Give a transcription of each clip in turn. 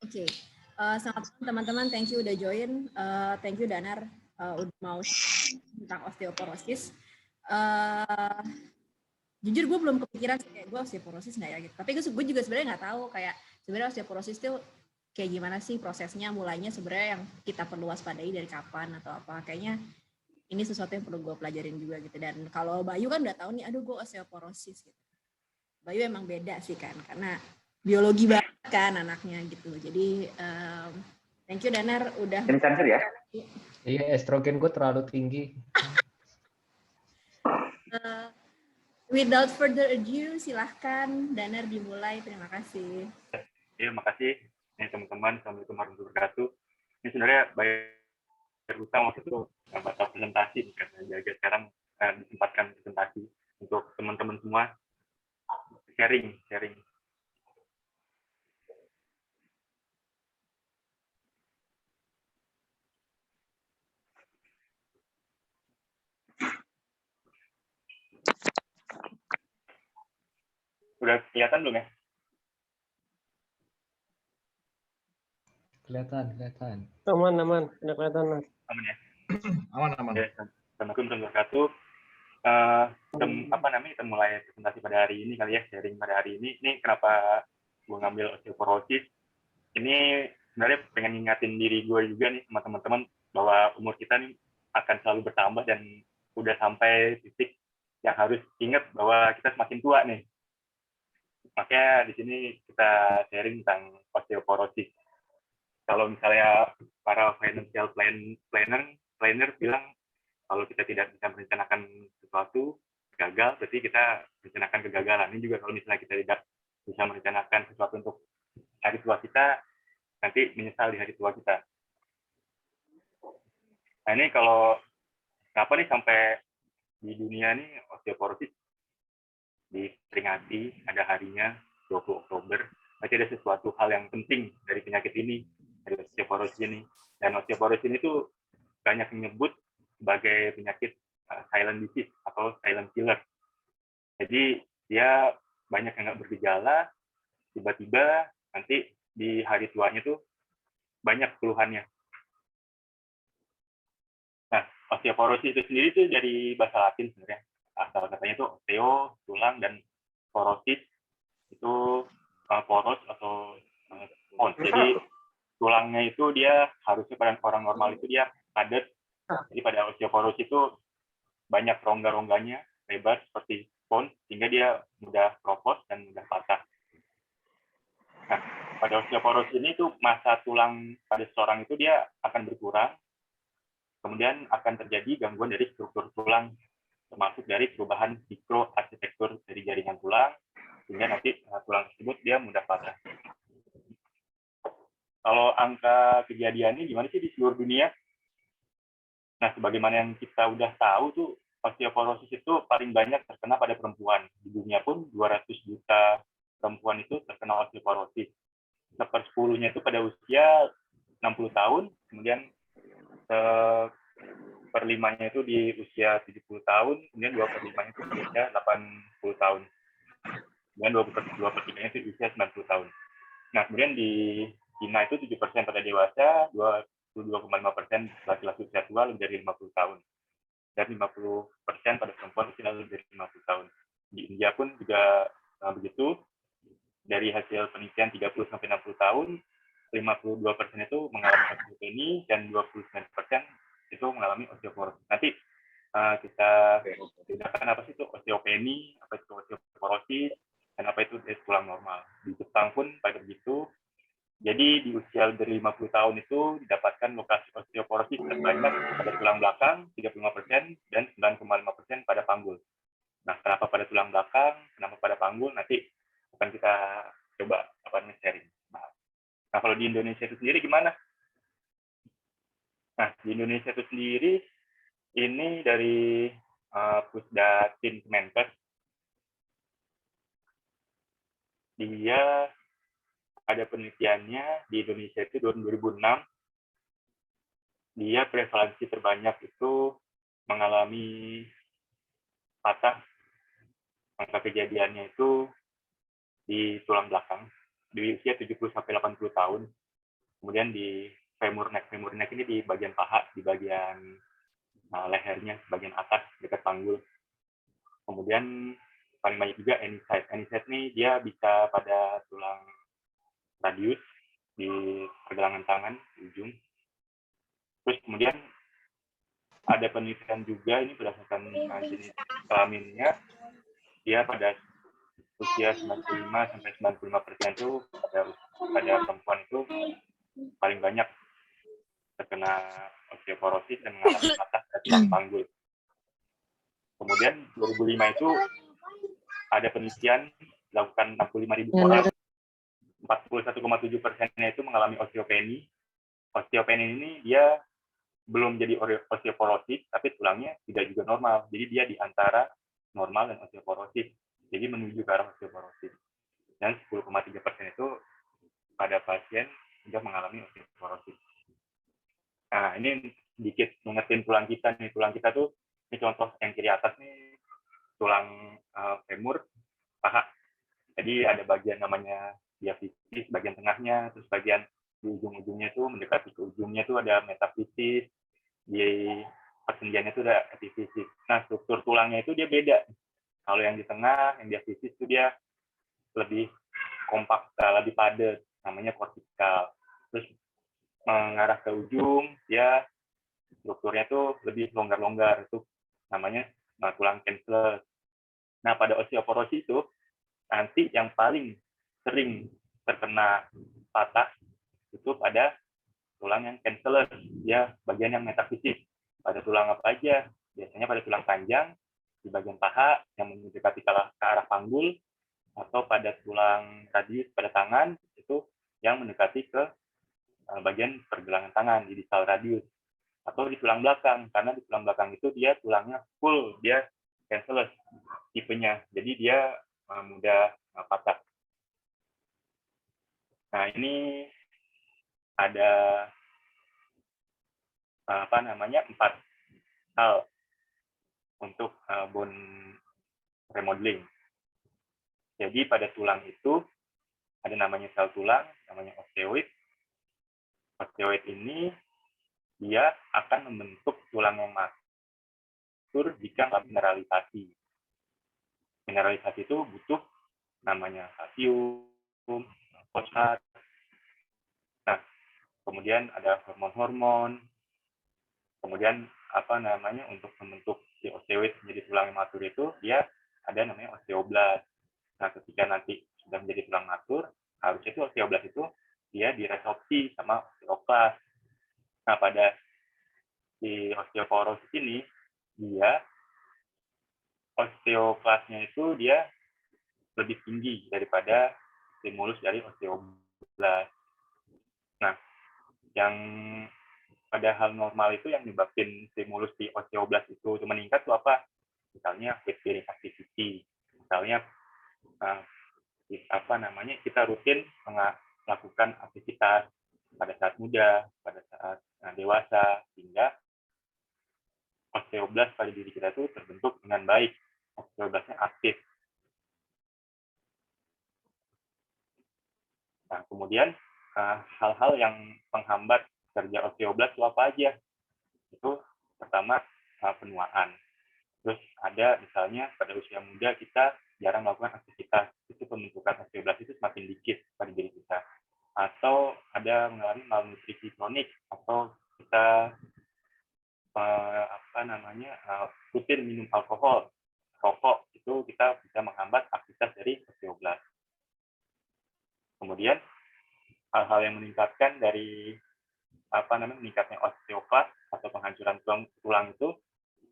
Oke, selamat malam teman-teman. Thank you udah join. Thank you Danar udah mau tentang osteoporosis. Jujur gue belum kepikiran sih kayak gue osteoporosis nggak ya gitu. Tapi gue juga sebenarnya nggak tahu kayak sebenarnya osteoporosis itu kayak gimana sih prosesnya, mulainya sebenarnya yang kita perlu waspadai dari kapan atau apa. Kayaknya ini sesuatu yang perlu gue pelajarin juga gitu. Dan kalau Bayu kan udah tahu nih, aduh gue osteoporosis gitu. Bayu emang beda sih kan, karena biologi banget kan anaknya gitu. Jadi thank you Danar udah. Ini cancer ya? Iya, estrogen gue terlalu tinggi. Without further ado, silahkan Danar dimulai. Terima kasih. Terima kasih. Ini teman-teman, Assalamualaikum warahmatullahi wabarakatuh. Ini sebenarnya Bayu utang waktu itu batal presentasi karena jaga sekarang disempatkan presentasi untuk teman-teman semua sharing. Udah kelihatan belum ya? Kelihatan. Aman. Udah kelihatan, Mas. Aman ya? Aman. Oke, Assalamualaikum warahmatullahi wabarakatuh. Kita mulai presentasi pada hari ini kali ya, sharing pada hari ini. Ini kenapa gue ngambil osteoporosis. Ini sebenarnya pengen ngingatin diri gue juga nih sama teman-teman bahwa umur kita nih akan selalu bertambah dan udah sampai titik yang harus ingat bahwa kita semakin tua nih. Makanya di sini kita sharing tentang osteoporosis. Kalau misalnya para financial planner bilang kalau kita tidak bisa merencanakan sesuatu gagal, berarti kita merencanakan kegagalan. Ini juga kalau misalnya kita tidak bisa merencanakan sesuatu untuk hari tua kita, nanti menyesal di hari tua kita. Nah ini kalau kenapa nih sampai di dunia nih osteoporosis diperingati ada harinya 20 Oktober, masih ada sesuatu hal yang penting dari penyakit ini, dari osteoporosis ini. Dan osteoporosis ini tuh banyak menyebut sebagai penyakit silent disease atau silent killer. Jadi dia banyak yang nggak bergejala, tiba-tiba nanti di hari tuanya tuh banyak keluhannya. Nah, osteoporosis itu sendiri tuh dari bahasa Latin sebenarnya. Asal katanya itu osteo, tulang, dan porosis itu poros atau pons. Jadi tulangnya itu dia harusnya pada orang normal itu dia padat. Jadi pada osteoporosis itu banyak rongga-rongganya lebar seperti pons sehingga dia mudah keropos dan mudah patah. Nah, pada osteoporosis ini tuh massa tulang pada seseorang itu dia akan berkurang. Kemudian akan terjadi gangguan dari struktur tulang, termasuk dari perubahan mikroarsitektur dari jaringan tulang, sehingga nanti tulang tersebut dia mudah patah. Kalau angka kejadiannya gimana sih di seluruh dunia? Nah, sebagaimana yang kita udah tahu tuh, osteoporosis itu paling banyak terkena pada perempuan. Di dunia pun 200 juta perempuan itu terkena osteoporosis. 1/10-nya itu pada usia 60 tahun, kemudian 1/5-nya itu di usia 70 tahun, kemudian 2/5-nya itu di usia 80 tahun. Kemudian 2/3-nya itu di usia 90 tahun. Nah, kemudian di Cina itu 7% pada dewasa, 22,5% laki-laki usia tua lebih dari 50 tahun. Dan 50% pada perempuan usia lebih dari 50 tahun. Di India pun juga begitu. Dari hasil penelitian 30-60 tahun, 52% itu mengalami osteopenia dan 29% itu mengalami osteoporosis. Nanti kita bedakan apa sih itu osteopenia, apa itu osteoporosis, dan apa itu tulang normal. Di Jepang pun pada begitu. Jadi di usia dari 50 tahun itu didapatkan lokasi osteoporosis terbanyak pada tulang belakang 35% dan 9,5% pada panggul. Nah, kenapa pada tulang belakang, kenapa pada panggul, nanti akan kita coba sharing. Nah, kalau di Indonesia itu sendiri gimana? Nah, di Indonesia itu sendiri ini dari Pusdatin Kemenkes, dia ada penelitiannya di Indonesia itu tahun 2006, dia prevalensi terbanyak itu mengalami patah, angka kejadiannya itu di tulang belakang di usia 70-80 tahun. Kemudian di femur neck ini di bagian paha, di bagian lehernya, bagian atas dekat panggul. Kemudian paling banyak juga any side ini dia bisa pada tulang radius di pergelangan tangan di ujung. Terus kemudian ada penelitian juga ini berdasarkan jenis kelaminnya, dia pada usia 95-95% itu pada perempuan itu paling banyak terkena osteoporosis dan mengalami patah pada tulang panggul. Kemudian 2005 itu ada penelitian dilakukan 65.000 orang, 41,7%-nya itu mengalami osteopenia. Osteopenia ini dia belum jadi osteoporosis, tapi tulangnya tidak juga normal. Jadi dia di antara normal dan osteoporosis. Jadi menuju ke arah osteoporosis. Dan 10,3% itu pada pasien sudah mengalami osteoporosis. Nah, ini sedikit mengertiin tulang kita nih. Tulang kita tuh, ini contoh yang kiri atas nih, tulang femur, paha. Jadi ada bagian namanya diafisis, bagian tengahnya, terus bagian di ujung-ujungnya itu mendekati ke ujungnya itu ada metafisis, di persendiannya itu ada epifisis. Nah, struktur tulangnya itu dia beda. Kalau yang di tengah, yang diafisis itu dia lebih kompak, lebih padat, namanya kortikal. Terus mengarah ke ujung, dia strukturnya itu lebih longgar-longgar, itu namanya tulang cancellous. Nah, pada osteoporosis itu, nanti yang paling sering terkena patah itu pada tulang yang cancellous, ya bagian yang metafisis. Pada tulang apa aja? Biasanya pada tulang panjang, di bagian paha yang mendekati ke arah panggul, atau pada tulang radius pada tangan, itu yang mendekati ke bagian pergelangan tangan, di distal radius. Atau di tulang belakang, karena di tulang belakang itu dia tulangnya full, dia cancellous tipenya, jadi dia mudah patah. Nah, ini ada 4 hal untuk bone remodeling. Jadi pada tulang itu ada namanya sel tulang, namanya osteoid. Osteoid ini dia akan membentuk tulang yang matur jika mineralisasi. Mineralisasi itu butuh namanya kalsium, fosfat. Nah, kemudian ada hormon-hormon. Kemudian untuk membentuk si osteoid menjadi tulang yang matur itu dia ada namanya osteoblast. Nah, ketika nanti sudah menjadi tulang matur, harusnya itu osteoblast itu dia diresorpsi sama osteoklas. Nah, pada si osteoporosis ini, dia osteoklasnya itu dia lebih tinggi daripada stimulus dari osteoblast. Nah, yang pada hal normal itu yang menyebabkan stimulus di osteoblast itu meningkat itu apa? Misalnya weight bearing activity. Misalnya kita rutin melakukan aktivitas pada saat muda, pada saat dewasa, sehingga osteoblast pada diri kita itu terbentuk dengan baik. Osteoblastnya aktif. Nah, kemudian hal-hal yang menghambat kerja osteoblast itu apa aja? Itu pertama penuaan. Terus ada misalnya pada usia muda kita jarang melakukan aktivitas, itu pembentukan osteoblast itu semakin dikit pada diri kita. Atau ada mengalami malnutrisi kronik, atau kita rutin minum alkohol, rokok, itu kita bisa menghambat aktivitas dari osteoblast. Kemudian hal-hal yang meningkatkan dari meningkatnya osteoklas atau penghancuran tulang itu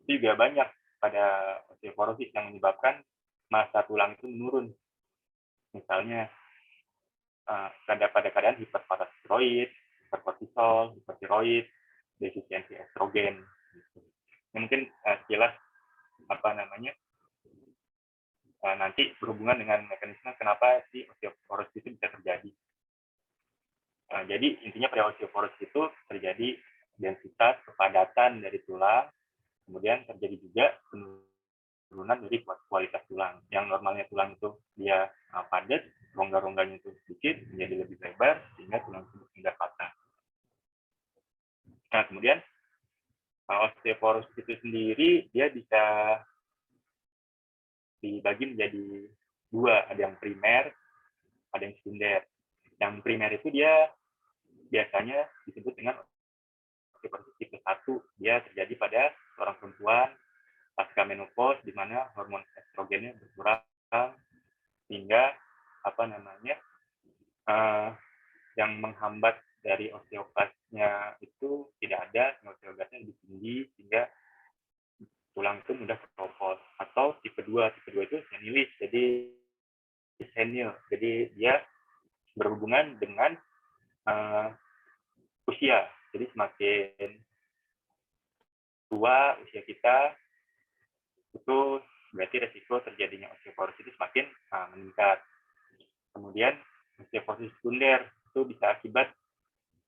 juga banyak pada osteoporosis yang menyebabkan massa tulang itu menurun. Misalnya pada keadaan hiperparatiroid, hiperkortisol, hipertiroid, defisiensi estrogen. Ini mungkin sekilas nanti berhubungan dengan mekanisme kenapa si osteoporosis itu bisa terjadi. Jadi intinya pada osteoporosis itu terjadi densitas kepadatan dari tulang, kemudian terjadi juga penurunan dari kualitas tulang. Yang normalnya tulang itu dia padat, rongga-rongganya itu sedikit menjadi lebih lebar sehingga tulang tersebut mudah patah. Nah, kemudian osteoporosis itu sendiri dia bisa dibagi menjadi dua, ada yang primer, ada yang sekunder. Yang primer itu dia biasanya disebut dengan osteoporosis tipe 1. Dia terjadi pada seorang perempuan pasca menopause di mana hormon estrogennya berkurang sehingga yang menghambat dari osteoplasnya itu tidak ada, osteoplasnya lebih tinggi sehingga tulang itu mudah keropos. Atau tipe 2 itu senilis, jadi senil, jadi dia berhubungan dengan usia. Jadi semakin tua usia kita, itu berarti resiko terjadinya osteoporosis itu semakin meningkat. Kemudian osteoporosis sekunder itu bisa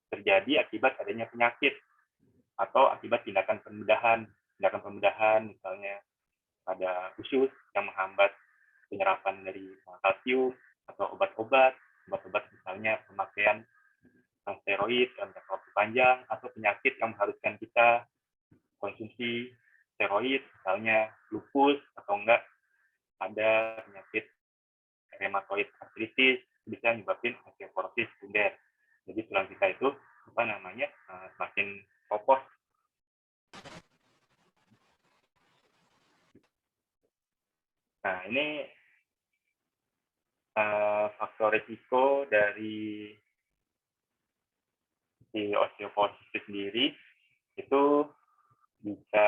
terjadi akibat adanya penyakit atau akibat tindakan pembedahan misalnya ada usus yang menghambat penyerapan dari kalsium atau obat-obat misalnya pemakaian steroid dalam jangka waktu panjang atau penyakit yang mengharuskan kita konsumsi steroid misalnya lupus atau enggak ada penyakit rheumatoid arthritis bisa menyebabkan osteoporosis sekunder. Jadi tulang kita itu semakin kopos. Nah, ini faktor risiko dari si osteoporosis itu sendiri itu bisa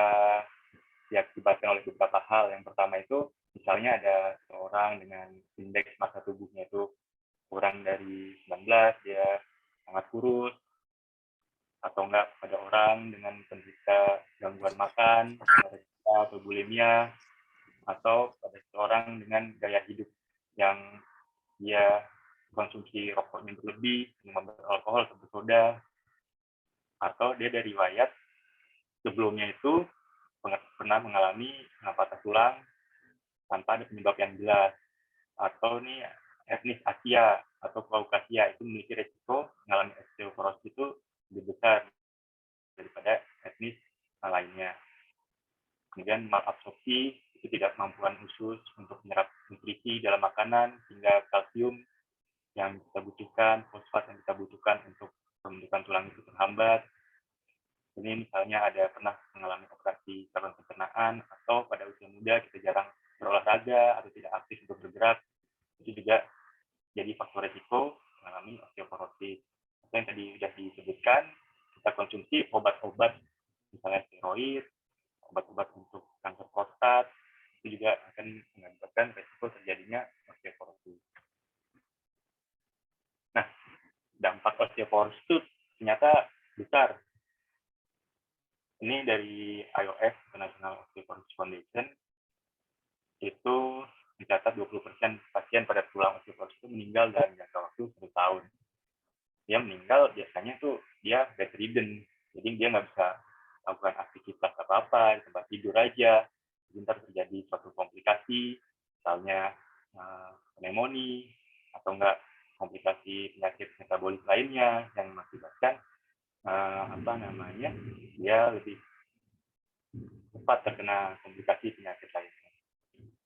diakibatkan oleh beberapa hal. Yang pertama itu misalnya ada seorang dengan indeks massa tubuhnya itu kurang dari 19, dia sangat kurus, atau enggak pada orang dengan penderita gangguan makan, atau bulimia, atau pada seorang dengan gaya hidup yang dia konsumsi rokoknya berlebih, minum alkohol atau bersoda, atau dia dari riwayat sebelumnya itu pernah mengalami patah tulang tanpa ada penyebab yang jelas, atau nih etnis Asia atau Kaukasia itu memiliki resiko mengalami osteoporosis itu lebih besar daripada etnis lainnya. Kemudian malabsorpsi itu tidak kemampuan usus untuk menyerap nutrisi dalam makanan sehingga kalsium yang kita butuhkan, fosfat yang kita butuhkan untuk pembentukan tulang itu terhambat. Ini misalnya ada pernah mengalami operasi saluran pencernaan atau pada usia muda kita jarang berolahraga atau tidak aktif untuk bergerak, itu juga jadi faktor risiko mengalami osteoporosis. Yang tadi sudah disebutkan, kita konsumsi obat-obat misalnya steroid, obat-obat untuk kanker prostat, itu juga akan mengakibatkan risiko terjadinya osteoporosis. Nah, dampak osteoporosis itu ternyata besar. Ini dari IOF, International Osteoporosis Foundation, itu mencatat 20% pasien pada tulang osteoporosis itu meninggal dalam jangka waktu 1 tahun. Dia meninggal biasanya tuh dia bedridden, jadi dia nggak bisa melakukan aktivitas apa-apa, di tempat tidur aja. Sebentar terjadi suatu komplikasi, misalnya pneumonia, atau enggak komplikasi penyakit metabolik lainnya yang mengakibatkan dia lebih cepat terkena komplikasi penyakit lainnya.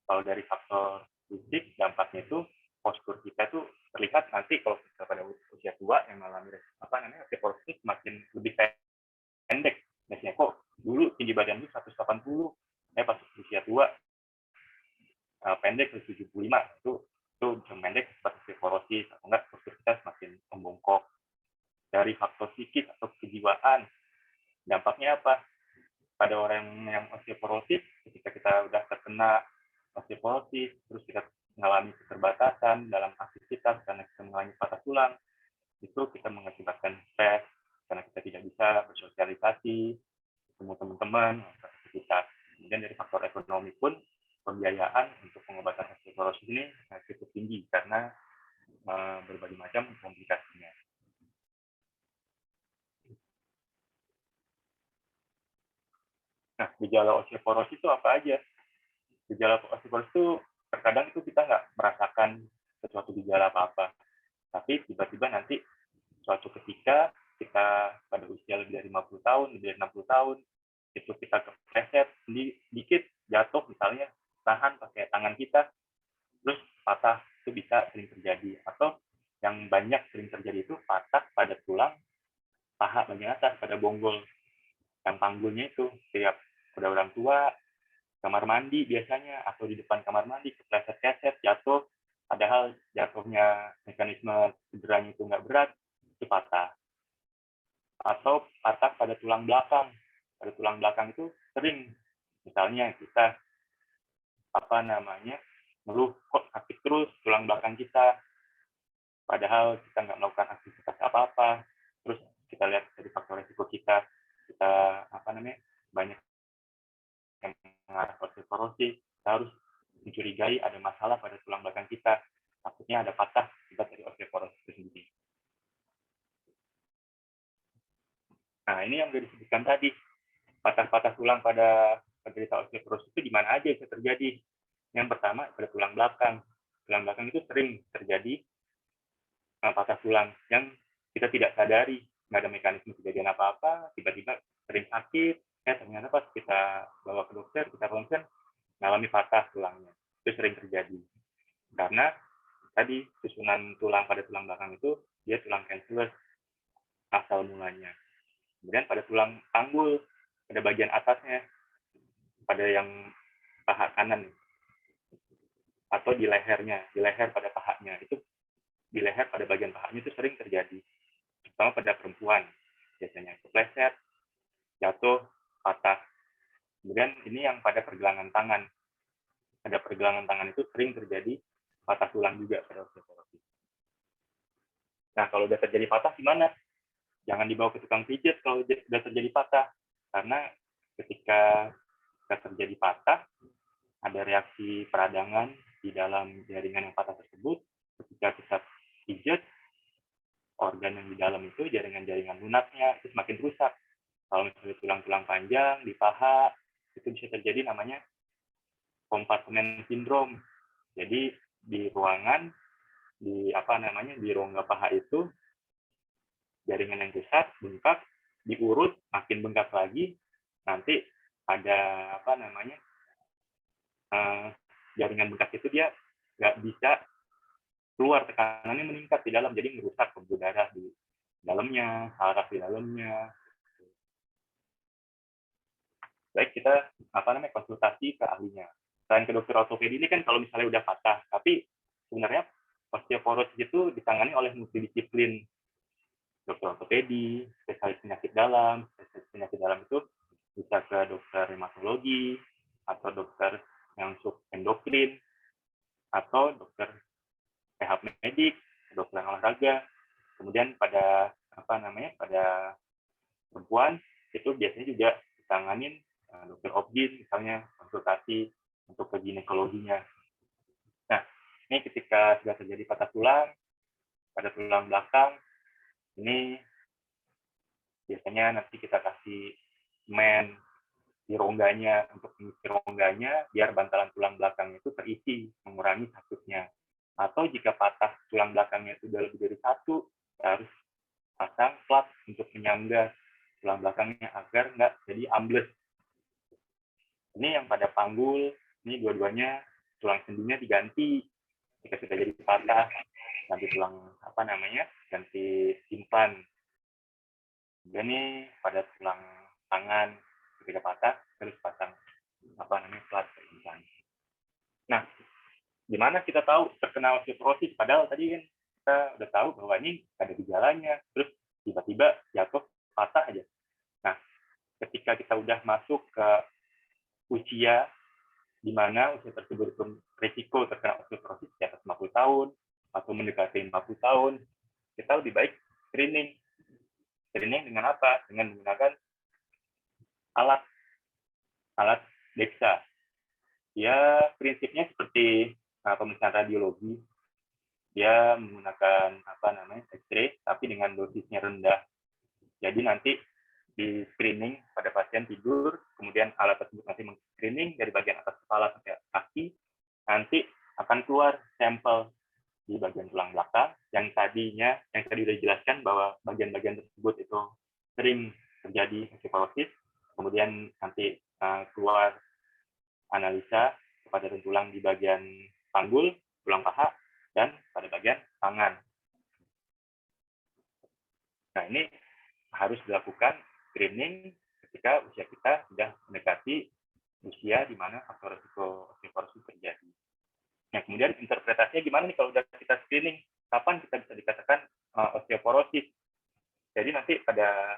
Kalau dari faktor fisik, dampaknya itu postur kita tuh terlihat nanti kalau kita pada usia tua yang mengalami osteoporosis semakin lebih pendek. Biasanya kok dulu tinggi badan itu 180, pas usia tua pendek ke 75, itu pendek seperti osteoporosis atau enggak postur kita semakin membongkok. Dari faktor psikis atau kejiwaan, dampaknya apa? Pada orang yang osteoporosis, ketika kita udah terkena osteoporosis, terus kita mengalami keterbatasan dalam aktivitas karena kita mengalami patah tulang, itu kita mengakibatkan stres karena kita tidak bisa bersosialisasi, ketemu teman-teman, aktivitas. Kemudian dari faktor ekonomi pun, pembiayaan untuk pengobatan osteoporosis ini cukup tinggi karena berbagai macam komplikasinya. Nah, gejala osteoporosis itu apa aja? Gejala osteoporosis itu terkadang itu kita nggak merasakan sesuatu gejala apa-apa. Tapi tiba-tiba nanti suatu ketika kita pada usia lebih dari 50 tahun, lebih dari 60 tahun, itu kita kepleset sedikit, jatuh misalnya, tahan pakai tangan kita, terus patah, itu bisa sering terjadi. Atau yang banyak sering terjadi itu patah pada tulang paha bagian atas, pada bonggol. Yang panggulnya itu setiap pada orang tua, kamar mandi biasanya, atau di depan kamar mandi, kepleset-keset, jatuh, padahal jatuhnya mekanisme cederanya itu nggak berat, itu patah. Atau patah pada tulang belakang. Pada tulang belakang itu sering, misalnya kita ngeluh kok sakit terus tulang belakang kita, padahal kita nggak melakukan aktivitas apa-apa. Terus kita lihat dari faktor risiko kita banyak yang mengarah ke osteoporosis, kita harus mencurigai ada masalah pada tulang belakang kita, takutnya ada patah akibat dari osteoporosis itu sendiri. Nah, ini yang sudah disebutkan tadi, patah-patah tulang pada penderita osteoporosis itu di mana aja bisa terjadi. Yang pertama pada tulang belakang. Tulang belakang itu sering terjadi patah tulang yang kita tidak sadari, nggak ada mekanisme kejadian apa-apa, tiba-tiba sering sakit, ternyata pas kita bawa ke dokter, kita ronsen, mengalami patah tulangnya. Itu sering terjadi. Karena tadi susunan tulang pada tulang belakang itu, dia tulang cancellous asal mulanya. Kemudian pada tulang panggul, pada bagian atasnya, pada yang paha kanan, atau di lehernya, di leher pada pahanya, itu di leher pada bagian pahanya itu sering terjadi. Terutama pada perempuan, biasanya kepleset, jatuh, patah. Kemudian ini yang pada pergelangan tangan. Pada pergelangan tangan itu sering terjadi patah tulang juga pada osteoporosis. Nah, kalau sudah terjadi patah gimana? Jangan dibawa ke tukang pijat kalau sudah terjadi patah. Karena ketika terjadi patah, ada reaksi peradangan di dalam jaringan yang patah tersebut. Ketika kita pijat, organ yang di dalam itu, jaringan-jaringan lunaknya, itu semakin rusak. Kalau misalnya tulang-tulang panjang di paha, itu bisa terjadi namanya kompartemen sindrom. Jadi di ruangan, di rongga paha itu, jaringan yang rusak, bengkak, diurut, makin bengkak lagi, nanti ada jaringan bengkak itu dia nggak bisa keluar, tekanannya meningkat di dalam, jadi merusak pembuluh darah di dalamnya, saraf di dalamnya. Baik, kita konsultasi ke ahlinya. Selain ke dokter ortopedi ini kan kalau misalnya udah patah, tapi sebenarnya osteoporosis itu ditangani oleh multidisiplin. Dokter ortopedi, spesialis penyakit dalam itu bisa ke dokter rheumatologi, atau dokter yang subendokrin, atau dokter rehab medik, dokter olahraga. Kemudian pada pada perempuan itu biasanya juga ditanganin dokter obgyn, misalnya konsultasi untuk ke ginekologinya. Nah, ini ketika sudah terjadi patah tulang pada tulang belakang, ini biasanya nanti kita kasih semen di rongganya, untuk mengisi rongganya biar bantalan tulang belakang itu terisi, mengurangi sakitnya. Atau jika patah tulang belakangnya itu sudah lebih dari satu, harus pasang plat untuk menyangga tulang belakangnya agar nggak jadi ambles. Ini yang pada panggul, ini dua-duanya tulang sendinya diganti. Jika sudah jadi patah, ganti tulang ganti simpan. Dan ini pada tulang tangan ketika patah terus pasang plat simpan. Nah, gimana kita tahu terkena osteoporosis? Padahal tadi kan kita udah tahu bahwa ini ada gejalanya, terus tiba-tiba jatuh patah aja. Nah, ketika kita udah masuk ke usia di mana usia tersebut risiko terkena osteoporosis di atas 50 tahun atau mendekati 50 tahun, kita lebih baik screening. Screening dengan apa? Dengan menggunakan alat DEXA. Ya, prinsipnya seperti pemeriksaan radiologi. Dia menggunakan X-ray, tapi dengan dosisnya rendah. Jadi nanti di screening pada pasien tidur, kemudian alat tersebut nanti meng-screening dari bagian atas kepala sampai kaki, nanti akan keluar sampel di yang tadi udah dijelaskan bahwa bagian-bagian tersebut itu sering terjadi osteoporosis, kemudian nanti keluar analisa kepadatan tulang di bagian panggul, tulang paha, dan pada bagian tangan. Nah, ini harus dilakukan screening ketika usia kita sudah mendekati usia di mana faktor risiko osteoporosis terjadi. Nah, kemudian interpretasinya gimana nih kalau udah kita screening? Kapan kita bisa dikatakan osteoporosis? Jadi nanti pada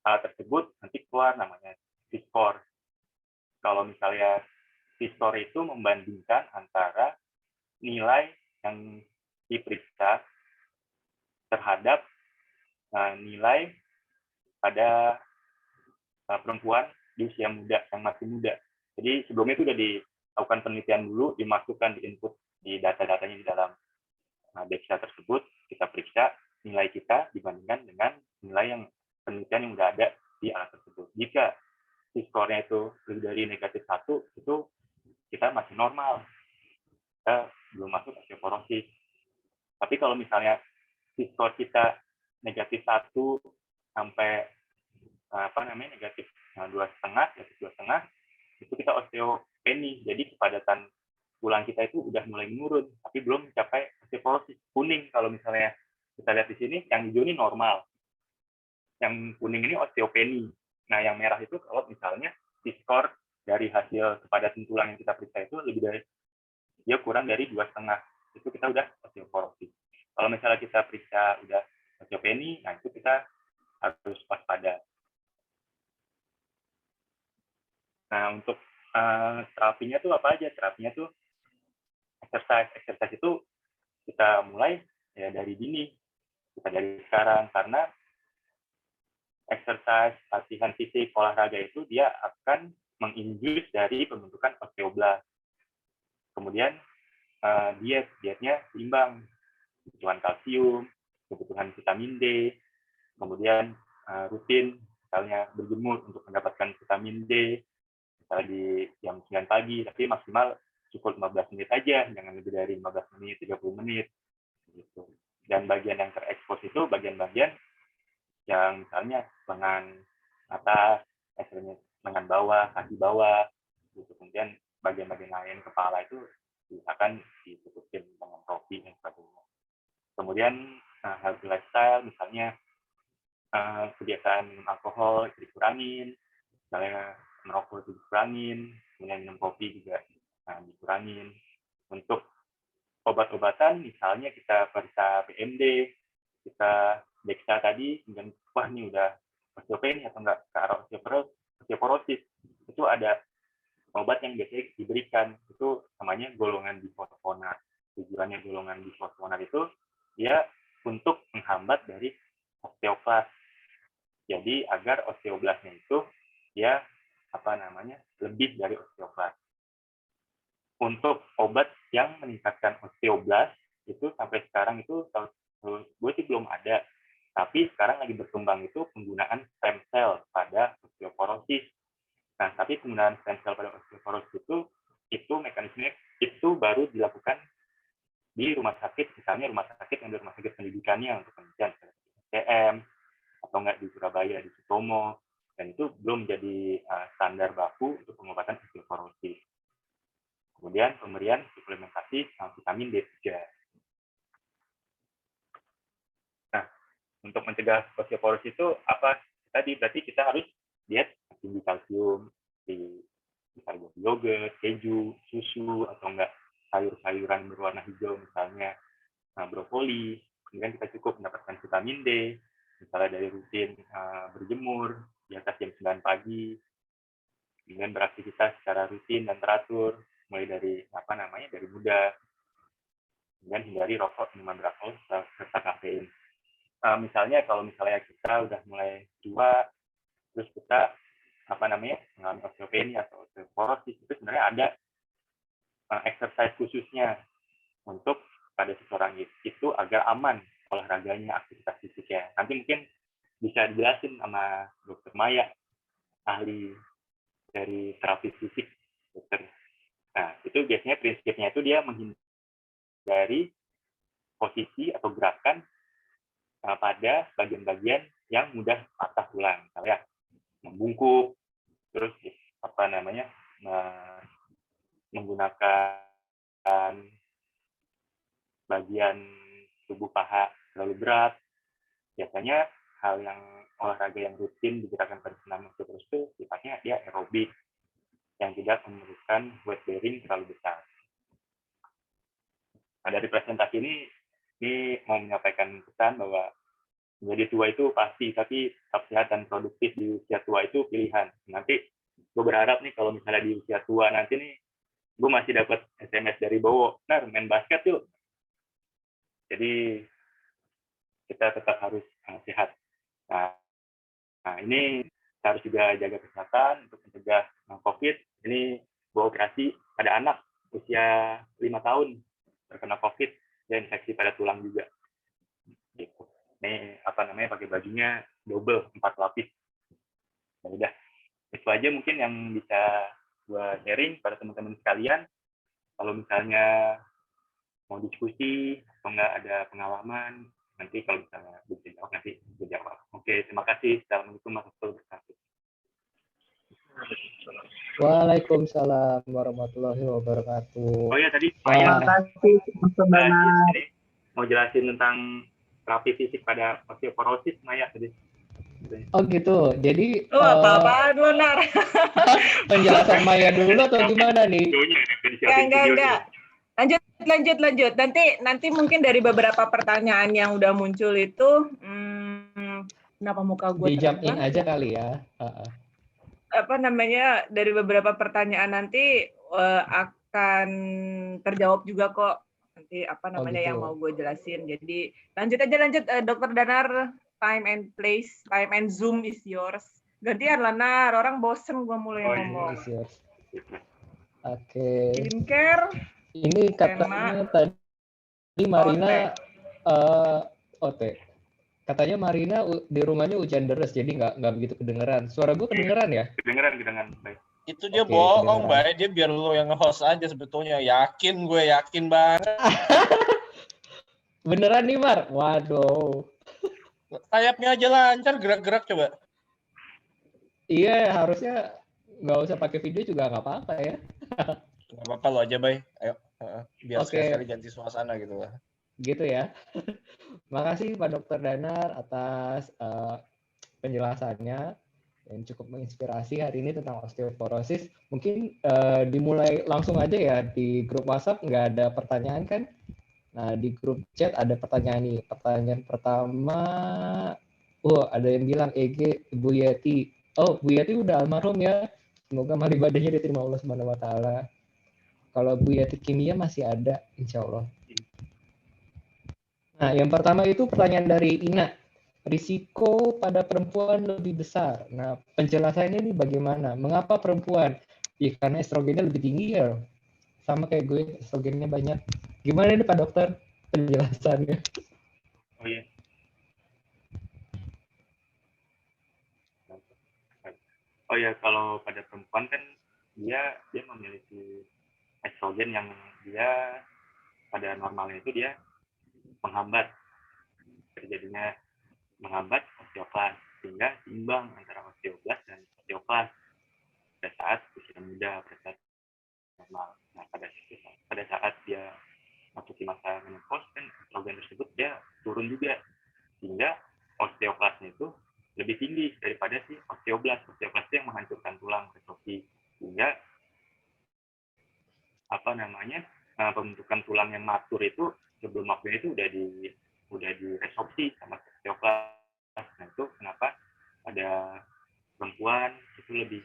alat tersebut nanti keluar namanya T-score. Kalau misalnya T-score itu membandingkan antara nilai yang diperiksa terhadap nilai pada perempuan di usia muda, yang masih muda. Jadi sebelumnya itu sudah dilakukan penelitian dulu, dimasukkan di input di data-datanya di dalam DEXA tersebut, kita periksa nilai kita dibandingkan dengan nilai yang penelitian yang sudah ada di alat tersebut. Jika skornya itu lebih dari -1, itu kita masih normal, kita belum masuk osteoporosis. Tapi kalau misalnya skor kita -1 sampai negatif 2,5, itu kita osteopenia. Jadi kepadatan tulang kita itu udah mulai menurun, tapi belum mencapai osteoporosis. Kuning kalau misalnya kita lihat di sini, yang hijau ini normal, yang kuning ini osteopenia. Nah, yang merah itu kalau misalnya skor dari hasil kepadatan tulang yang kita periksa itu lebih dari kurang dari 2,5, itu kita udah osteoporosis. Kalau misalnya kita periksa udah osteopenia, nah itu kita harus waspada. Nah, untuk terapinya tuh apa aja? Terapinya tuh exercise itu kita mulai ya dari dini, kita dari sekarang, karena exercise, latihan fisik, olahraga itu dia akan menginduce dari pembentukan osteoblast. Kemudian dietnya seimbang, kebutuhan kalsium, kebutuhan vitamin D, kemudian rutin misalnya berjemur untuk mendapatkan vitamin D, misalnya di jam 9 pagi, tapi maksimal cukup 15 menit aja, jangan lebih dari 15 menit, 30 menit. Gitu. Dan bagian yang terekspos itu bagian-bagian yang misalnya lengan atas, lengan bawah, kaki bawah, gitu. Kemudian bagian-bagian lain kepala itu akan ditutupin dengan topi dan sebagainya. Kemudian healthy lifestyle, misalnya kebiasaan minum alkohol itu dikurangin, misalnya merokok itu dikurangin, kemudian minum kopi juga dikurangin. Untuk obat-obatan, misalnya kita periksa PMD, kita DEXA tadi, kemudian wah ini udah osteopenia atau enggak ke arah osteoporosis, itu ada obat yang biasanya diberikan, itu namanya golongan bisfosfonat. Tujuannya golongan bisfosfonat itu dia untuk menghambat dari osteoklas. Jadi agar osteoblastnya itu dia lebih dari osteoklas. Untuk obat yang meningkatkan osteoblast itu sampai sekarang itu gue sih belum ada, tapi sekarang lagi berkembang itu penggunaan stem cell pada osteoporosis. Nah, tapi penggunaan stem cell pada osteoporosis itu mekanismenya itu baru dilakukan di rumah sakit, misalnya rumah sakit pendidikannya untuk penelitian STM, atau enggak di Surabaya, di Sutomo, dan itu belum jadi standar baku untuk pengobatan osteoporosis. Kemudian pemberian suplementasi vitamin D3. Nah, untuk mencegah osteoporosis itu apa? Tadi berarti kita harus diet tinggi kalsium, misalnya yogurt, keju, susu, atau enggak sayur-sayuran berwarna hijau, misalnya brokoli. Kemudian kita cukup mendapatkan vitamin D, misalnya dari rutin berjemur di atas jam 9 pagi, kemudian beraktivitas secara rutin dan teratur, mulai dari dari muda, kemudian hindari rokok, minuman beralkohol serta kafein. Misalnya kalau misalnya kita udah mulai tua, terus kita mengalami osteopenia atau osteoporosis, itu sebenarnya ada exercise khususnya untuk pada seseorang itu agar aman olahraganya, aktivitas fisiknya. Nanti mungkin bisa dijelasin sama Dr. Maya, ahli dari terapi fisik, dokter. Nah, itu biasanya prinsipnya itu dia menghindari posisi atau gerakan pada bagian-bagian yang mudah patah tulang, misalnya membungkuk, terus menggunakan bagian tubuh paha terlalu berat. Biasanya olahraga yang rutin digerakkan pada senam osteoporosis itu sifatnya dia aerobik yang tidak memerlukan weight bearing terlalu besar. Nah, dari presentasi ini mau menyampaikan pesan bahwa menjadi tua itu pasti, tapi tetap sehat dan produktif di usia tua itu pilihan. Nanti gue berharap nih kalau misalnya di usia tua nanti nih gue masih dapat SMS dari Bowo, main basket yuk. Jadi kita tetap harus sehat. Nah, ini kita harus juga jaga kesehatan untuk mencegah COVID. Ini Bowo operasi pada anak usia 5 tahun terkena COVID dan infeksi pada tulang juga. Gitu. Ini pakai bajunya double 4 lapis. Ya udah, itu aja mungkin yang bisa gue sharing pada teman-teman sekalian. Kalau misalnya mau diskusi atau nggak ada pengalaman, nanti kalau misalnya bisa jawab nanti bisa jawab. Oke, terima kasih. Assalamualaikum warahmatullahi wabarakatuh. Waalaikumsalam warahmatullahi wabarakatuh. Oh ya tadi Terima kasih Dr. Danar. mau jelasin tentang terapi fisik pada osteoporosis, Maya tadi. Oh gitu. Jadi apa-apaan lo, Nar? penjelasan Maya dulu atau gimana nih? Enggak. Lanjut. Nanti mungkin dari beberapa pertanyaan yang udah muncul itu, kenapa muka gue Di jump in aja kali ya. Dari beberapa pertanyaan nanti akan terjawab juga kok. Nanti gitu. yang mau gue jelasin. Jadi lanjut Dr. Danar, time and place, time and Zoom is yours. Gantian lah, Nar, orang bosen gue mulai ngomong. Oke. Skincare. Ini katanya tadi Marina katanya Marina di rumahnya hujan deras, jadi nggak begitu kedengeran. Suara gue kedengeran ya? Kedengeran. Baik. Itu dia bohong, Mbak. Dia biar lo yang nge-host aja sebetulnya. Gue yakin banget. Beneran nih, Mar? Waduh. Sayapnya aja lancar, gerak-gerak coba. Iya, harusnya nggak usah pakai video juga nggak apa-apa ya. Nggak apa-apa lo aja, Bay. Ayo. Biar sekali ganti suasana gitu lah. Gitu ya. Makasih Pak Dr. Danar atas penjelasannya yang cukup menginspirasi hari ini tentang osteoporosis. Mungkin dimulai langsung aja ya, di grup WhatsApp nggak ada pertanyaan kan? Nah, di grup chat ada pertanyaan nih. Pertanyaan pertama, ada yang bilang EG Bu Yeti. Oh, Bu Yeti udah almarhum ya. Semoga amal ibadahnya diterima Allah Subhanahu wa taala. Kalau Bu Yati Kimia masih ada, insya Allah. Nah, yang pertama itu pertanyaan dari Ina. Risiko pada perempuan lebih besar. Nah, penjelasannya ini bagaimana? Mengapa perempuan? Ya, karena estrogennya lebih tinggi ya. Sama kayak gue, estrogennya banyak. Gimana nih Pak Dokter penjelasannya? Oh ya, kalau pada perempuan kan dia memiliki estrogen yang dia pada normalnya itu dia menghambat osteoklas, sehingga seimbang antara osteoblas dan osteoklas pada saat usia muda, pada saat normal. Nah, pada saat dia masuki masa menopause kan estrogen tersebut dia turun juga, sehingga osteoklasnya itu lebih tinggi daripada si osteoblas. Osteoblas itu yang menghancurkan tulang, retrofi, sehingga pembentukan tulang yang matur itu sebelum waktunya itu udah diresorpsi sama osteoklas. Nah, itu kenapa pada perempuan itu lebih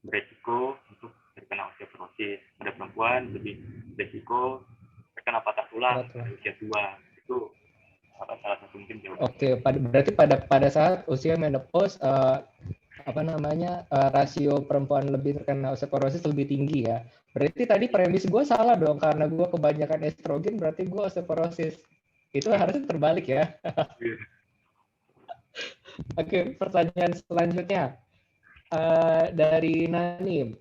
beresiko untuk terkena osteoporosis. Pada perempuan lebih beresiko terkena patah tulang pada usia tua. Itu salah satu mungkin jawaban. Oke, berarti pada saat usia menopause rasio perempuan lebih terkena osteoporosis lebih tinggi ya. Berarti tadi premis gue salah dong, karena gue kebanyakan estrogen berarti gue osteoporosis. Itu harusnya terbalik ya. Oke, pertanyaan selanjutnya dari Nanim.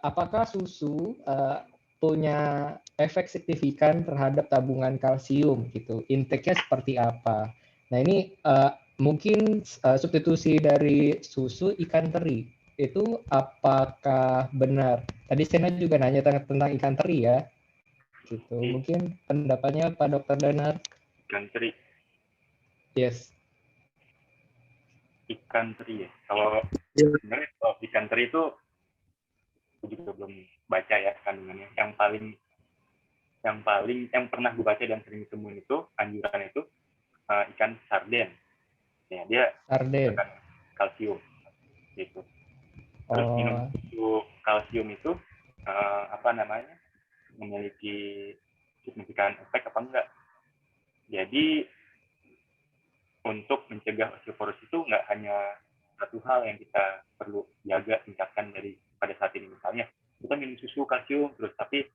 Apakah susu punya efek signifikan terhadap tabungan kalsium gitu. Intake-nya seperti apa? Nah, ini mungkin substitusi dari susu ikan teri itu apakah benar? Tadi Sena juga nanya tentang ikan teri ya. Gitu. Mungkin pendapatnya Pak Dr. Danar. Ikan teri. Yes. Ikan teri ya. Kalau sebenarnya kalau ikan teri itu aku juga belum baca ya kandungannya. Yang pernah gue baca dan sering temuin itu anjuran itu ikan sarden. Ya, dia sarden kalsium gitu. Terus minum susu kalsium itu memiliki signifikan efek apa enggak? Jadi untuk mencegah osteoporosis itu nggak hanya satu hal yang kita perlu jaga tingkatkan dari pada saat ini, misalnya kita minum susu kalsium terus tapi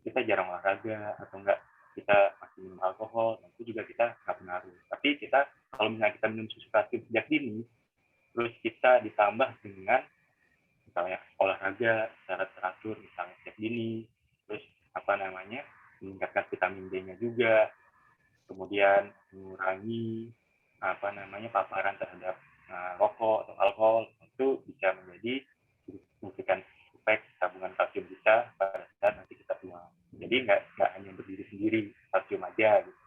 kita jarang olahraga atau enggak kita masih minum alkohol, itu juga kita nggak pengaruh. Tapi kita kalau misalnya kita minum susu kalsium sejak dini, terus kita ditambah dengan misalnya olahraga secara teratur misalnya sejak dini, terus meningkatkan vitamin D-nya juga, kemudian mengurangi paparan terhadap rokok atau alkohol, itu bisa menjadi signifikan efek tabungan kalsium kita pada saat nanti kita tua. Jadi nggak hanya berdiri sendiri kalsium aja gitu.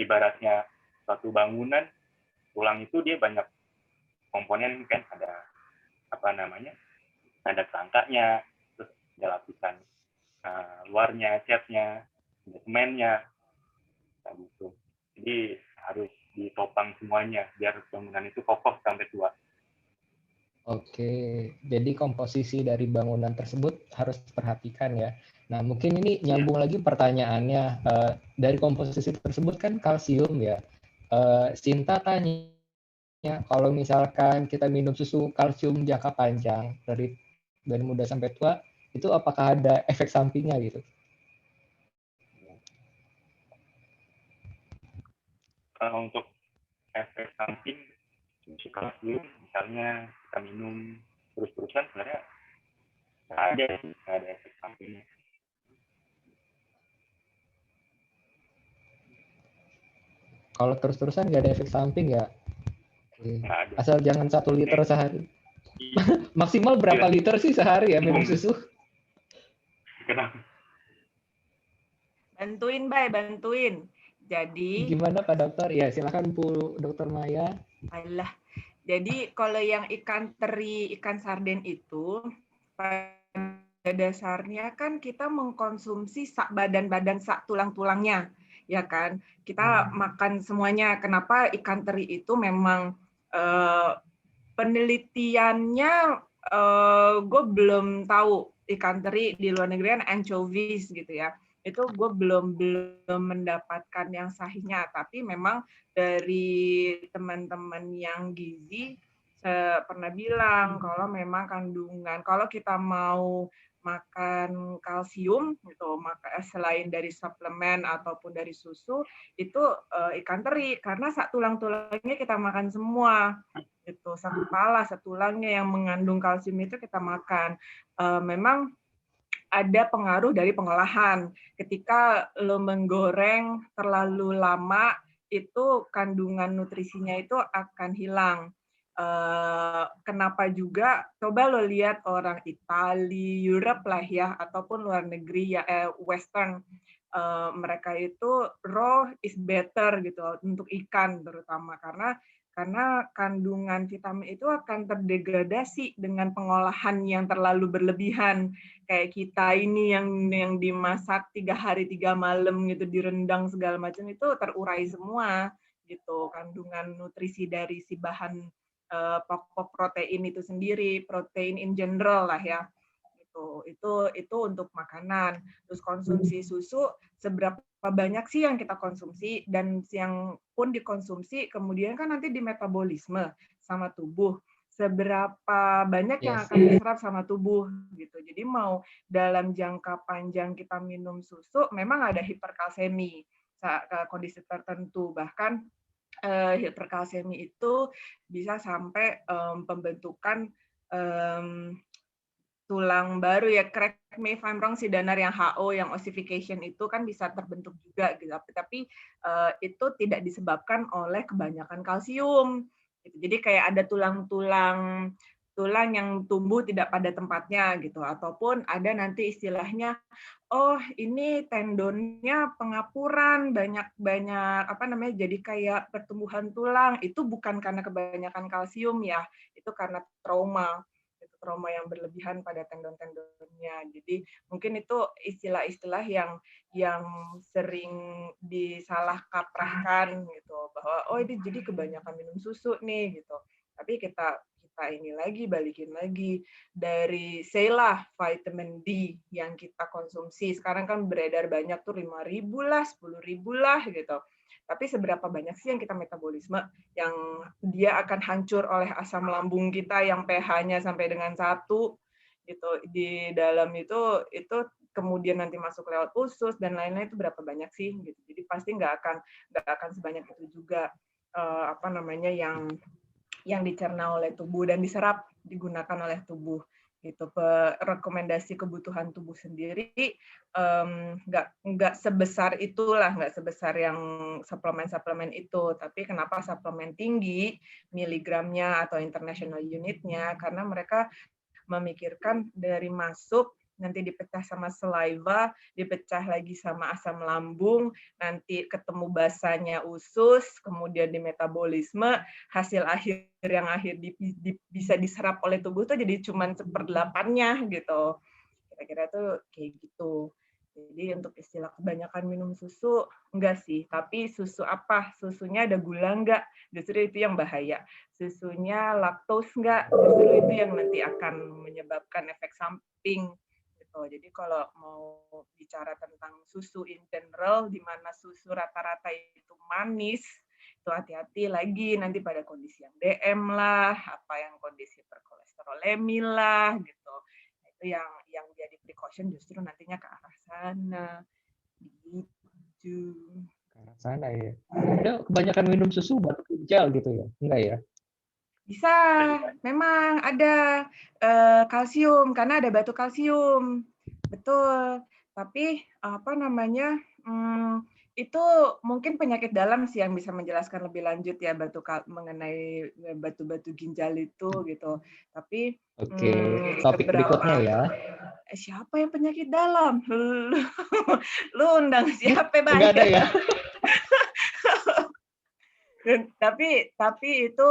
Ibaratnya suatu bangunan, tulang itu dia banyak komponen kan, ada kerangkanya, terus ada lapisan luarnya, catnya, ada semennya, kayak gitu. Jadi harus ditopang semuanya biar bangunan itu kokoh sampai tua. Oke, jadi komposisi dari bangunan tersebut harus diperhatikan ya. Nah, mungkin ini nyambung lagi pertanyaannya. Dari komposisi tersebut kan kalsium ya. Sinta tanya, kalau misalkan kita minum susu kalsium jangka panjang dari muda sampai tua, itu apakah ada efek sampingnya gitu? Kalau untuk efek samping susu kalsium, misalnya kita minum terus-terusan, sebenarnya nggak ada efek sampingnya. Kalau terus-terusan nggak ada efek samping ya? Nggak ada. Asal jangan 1 liter sehari. Maksimal berapa liter sih sehari ya minum susu? Kenapa? Bantuin. Jadi gimana Pak Dokter? Ya silakan Bu Dokter Maya. Alah. Jadi kalau yang ikan teri, ikan sarden itu pada dasarnya kan kita mengkonsumsi badan-badan tulang-tulangnya, ya kan? Kita makan semuanya. Kenapa ikan teri itu memang penelitiannya gue belum tahu. Ikan teri di luar negeri kan anchovies gitu ya. Itu gue belum mendapatkan yang sahihnya, tapi memang dari teman-teman yang gizi pernah bilang kalau memang kandungan, kalau kita mau makan kalsium gitu, selain dari suplemen ataupun dari susu, itu ikan teri, karena tulang-tulangnya kita makan semua gitu, satu kepala, satu tulangnya yang mengandung kalsium itu kita makan. Memang ada pengaruh dari pengolahan. Ketika lo menggoreng terlalu lama, itu kandungan nutrisinya itu akan hilang. Kenapa juga? Coba lo lihat orang Italia, Europe lah ya, ataupun luar negeri ya, Western. Mereka itu raw is better gitu untuk ikan terutama, karena kandungan vitamin itu akan terdegradasi dengan pengolahan yang terlalu berlebihan. Kayak kita ini yang dimasak 3 hari 3 malam gitu, direndang segala macam, itu terurai semua gitu kandungan nutrisi dari si bahan pokok protein itu sendiri, protein in general lah ya. Itu untuk makanan. Terus konsumsi susu, seberapa banyak sih yang kita konsumsi, dan yang pun dikonsumsi kemudian kan nanti di metabolisme sama tubuh, seberapa banyak yang akan diserap sama tubuh gitu. Jadi mau dalam jangka panjang kita minum susu, memang ada hiperkalsemi kondisi tertentu, bahkan hiperkalsemi itu bisa sampai pembentukan tulang baru ya, correct me if I'm wrong, si Danar, yang HO, yang ossification itu kan bisa terbentuk juga gitu. Tapi itu tidak disebabkan oleh kebanyakan kalsium. Gitu. Jadi kayak ada tulang yang tumbuh tidak pada tempatnya gitu, ataupun ada nanti istilahnya, oh ini tendonnya pengapuran, banyak jadi kayak pertumbuhan tulang, itu bukan karena kebanyakan kalsium ya, itu karena trauma yang berlebihan pada tendon-tendonnya. Jadi mungkin itu istilah-istilah yang sering disalah kaprahkan gitu, bahwa oh ini jadi kebanyakan minum susu nih gitu. Tapi kita ini lagi, balikin lagi dari lah vitamin D yang kita konsumsi. Sekarang kan beredar banyak tuh 5.000 lah, 10.000 lah gitu. Tapi seberapa banyak sih yang kita metabolisme, yang dia akan hancur oleh asam lambung kita yang pH-nya sampai dengan 1 gitu. Di dalam itu kemudian nanti masuk lewat usus dan lain-lain, itu berapa banyak sih gitu. Jadi pasti nggak akan sebanyak itu juga yang dicerna oleh tubuh dan diserap, digunakan oleh tubuh gitu. Rekomendasi kebutuhan tubuh sendiri nggak sebesar itulah, nggak sebesar yang suplemen itu. Tapi kenapa suplemen tinggi miligramnya atau international unitnya, karena mereka memikirkan dari masuk, nanti dipecah sama saliva, dipecah lagi sama asam lambung, nanti ketemu basanya usus, kemudian di metabolisme, hasil akhir yang bisa diserap oleh tubuh itu jadi cuma 1/8-nya gitu. Kira-kira tuh kayak gitu. Jadi untuk istilah kebanyakan minum susu, enggak sih. Tapi susu apa? Susunya ada gula enggak? Justru itu yang bahaya. Susunya laktos enggak? Justru itu yang nanti akan menyebabkan efek samping. Jadi kalau mau bicara tentang susu in general, di mana susu rata-rata itu manis, itu hati-hati lagi nanti pada kondisi yang DM lah, yang kondisi perkolesterolemi lah, gitu. Itu yang jadi precaution justru nantinya ke arah sana. Gitu. Ke arah sana ya. Ada kebanyakan minum susu batu ginjal gitu ya? Enggak ya? Bisa, memang ada kalsium, karena ada batu kalsium. Betul. Tapi itu mungkin penyakit dalam sih yang bisa menjelaskan lebih lanjut ya mengenai batu-batu ginjal itu gitu. Tapi Oke, topik berikutnya ya. Siapa yang penyakit dalam? Lu undang siapa banyak? Enggak ada ya. Tapi itu